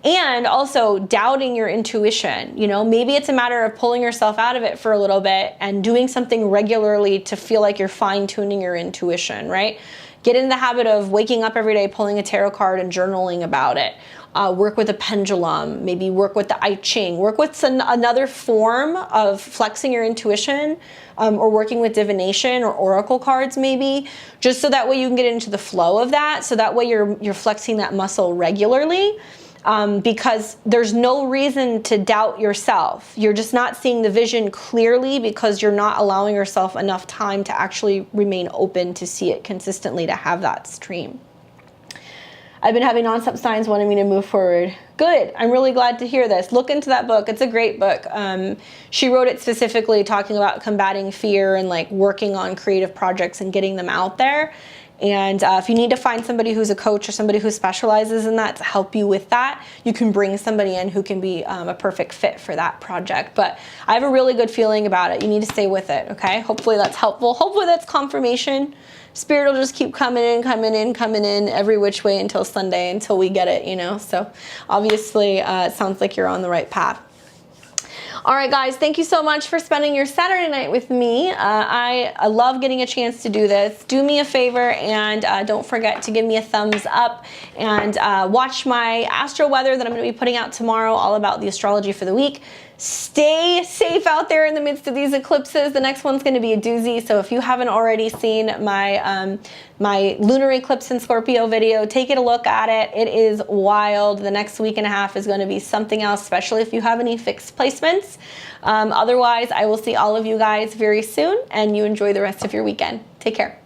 S1: And also doubting your intuition. You know, maybe it's a matter of pulling yourself out of it for a little bit and doing something regularly to feel like you're fine-tuning your intuition, right? Get in the habit of waking up every day, pulling a tarot card and journaling about it. Work with a pendulum, maybe work with the I Ching, work with another form of flexing your intuition, or working with divination or oracle cards maybe, just so that way you can get into the flow of that, so that way you're flexing that muscle regularly. Because there's no reason to doubt yourself. You're just not seeing the vision clearly because you're not allowing yourself enough time to actually remain open to see it consistently, to have that stream. I've been having nonstop signs wanting me to move forward. Good. I'm really glad to hear this. Look into that book. It's a great book. She wrote it specifically talking about combating fear and like working on creative projects and getting them out there. And if you need to find somebody who's a coach or somebody who specializes in that to help you with that, you can bring somebody in who can be a perfect fit for that project. But I have a really good feeling about it. You need to stay with it, okay? Hopefully that's helpful. Hopefully that's confirmation. Spirit will just keep coming in every which way until Sunday, until we get it, you know? So obviously it sounds like you're on the right path. All right, guys, thank you so much for spending your Saturday night with me. I love getting a chance to do this. Do me a favor and don't forget to give me a thumbs up and watch my astro weather that I'm going to be putting out tomorrow, all about the astrology for the week. Stay safe out there in the midst of these eclipses. The next one's going to be a doozy, so if you haven't already seen my my lunar eclipse in Scorpio video, take a look at it. It is wild. The next week and a half is going to be something else, especially if you have any fixed placements. Otherwise, I will see all of you guys very soon, and you enjoy the rest of your weekend. Take care.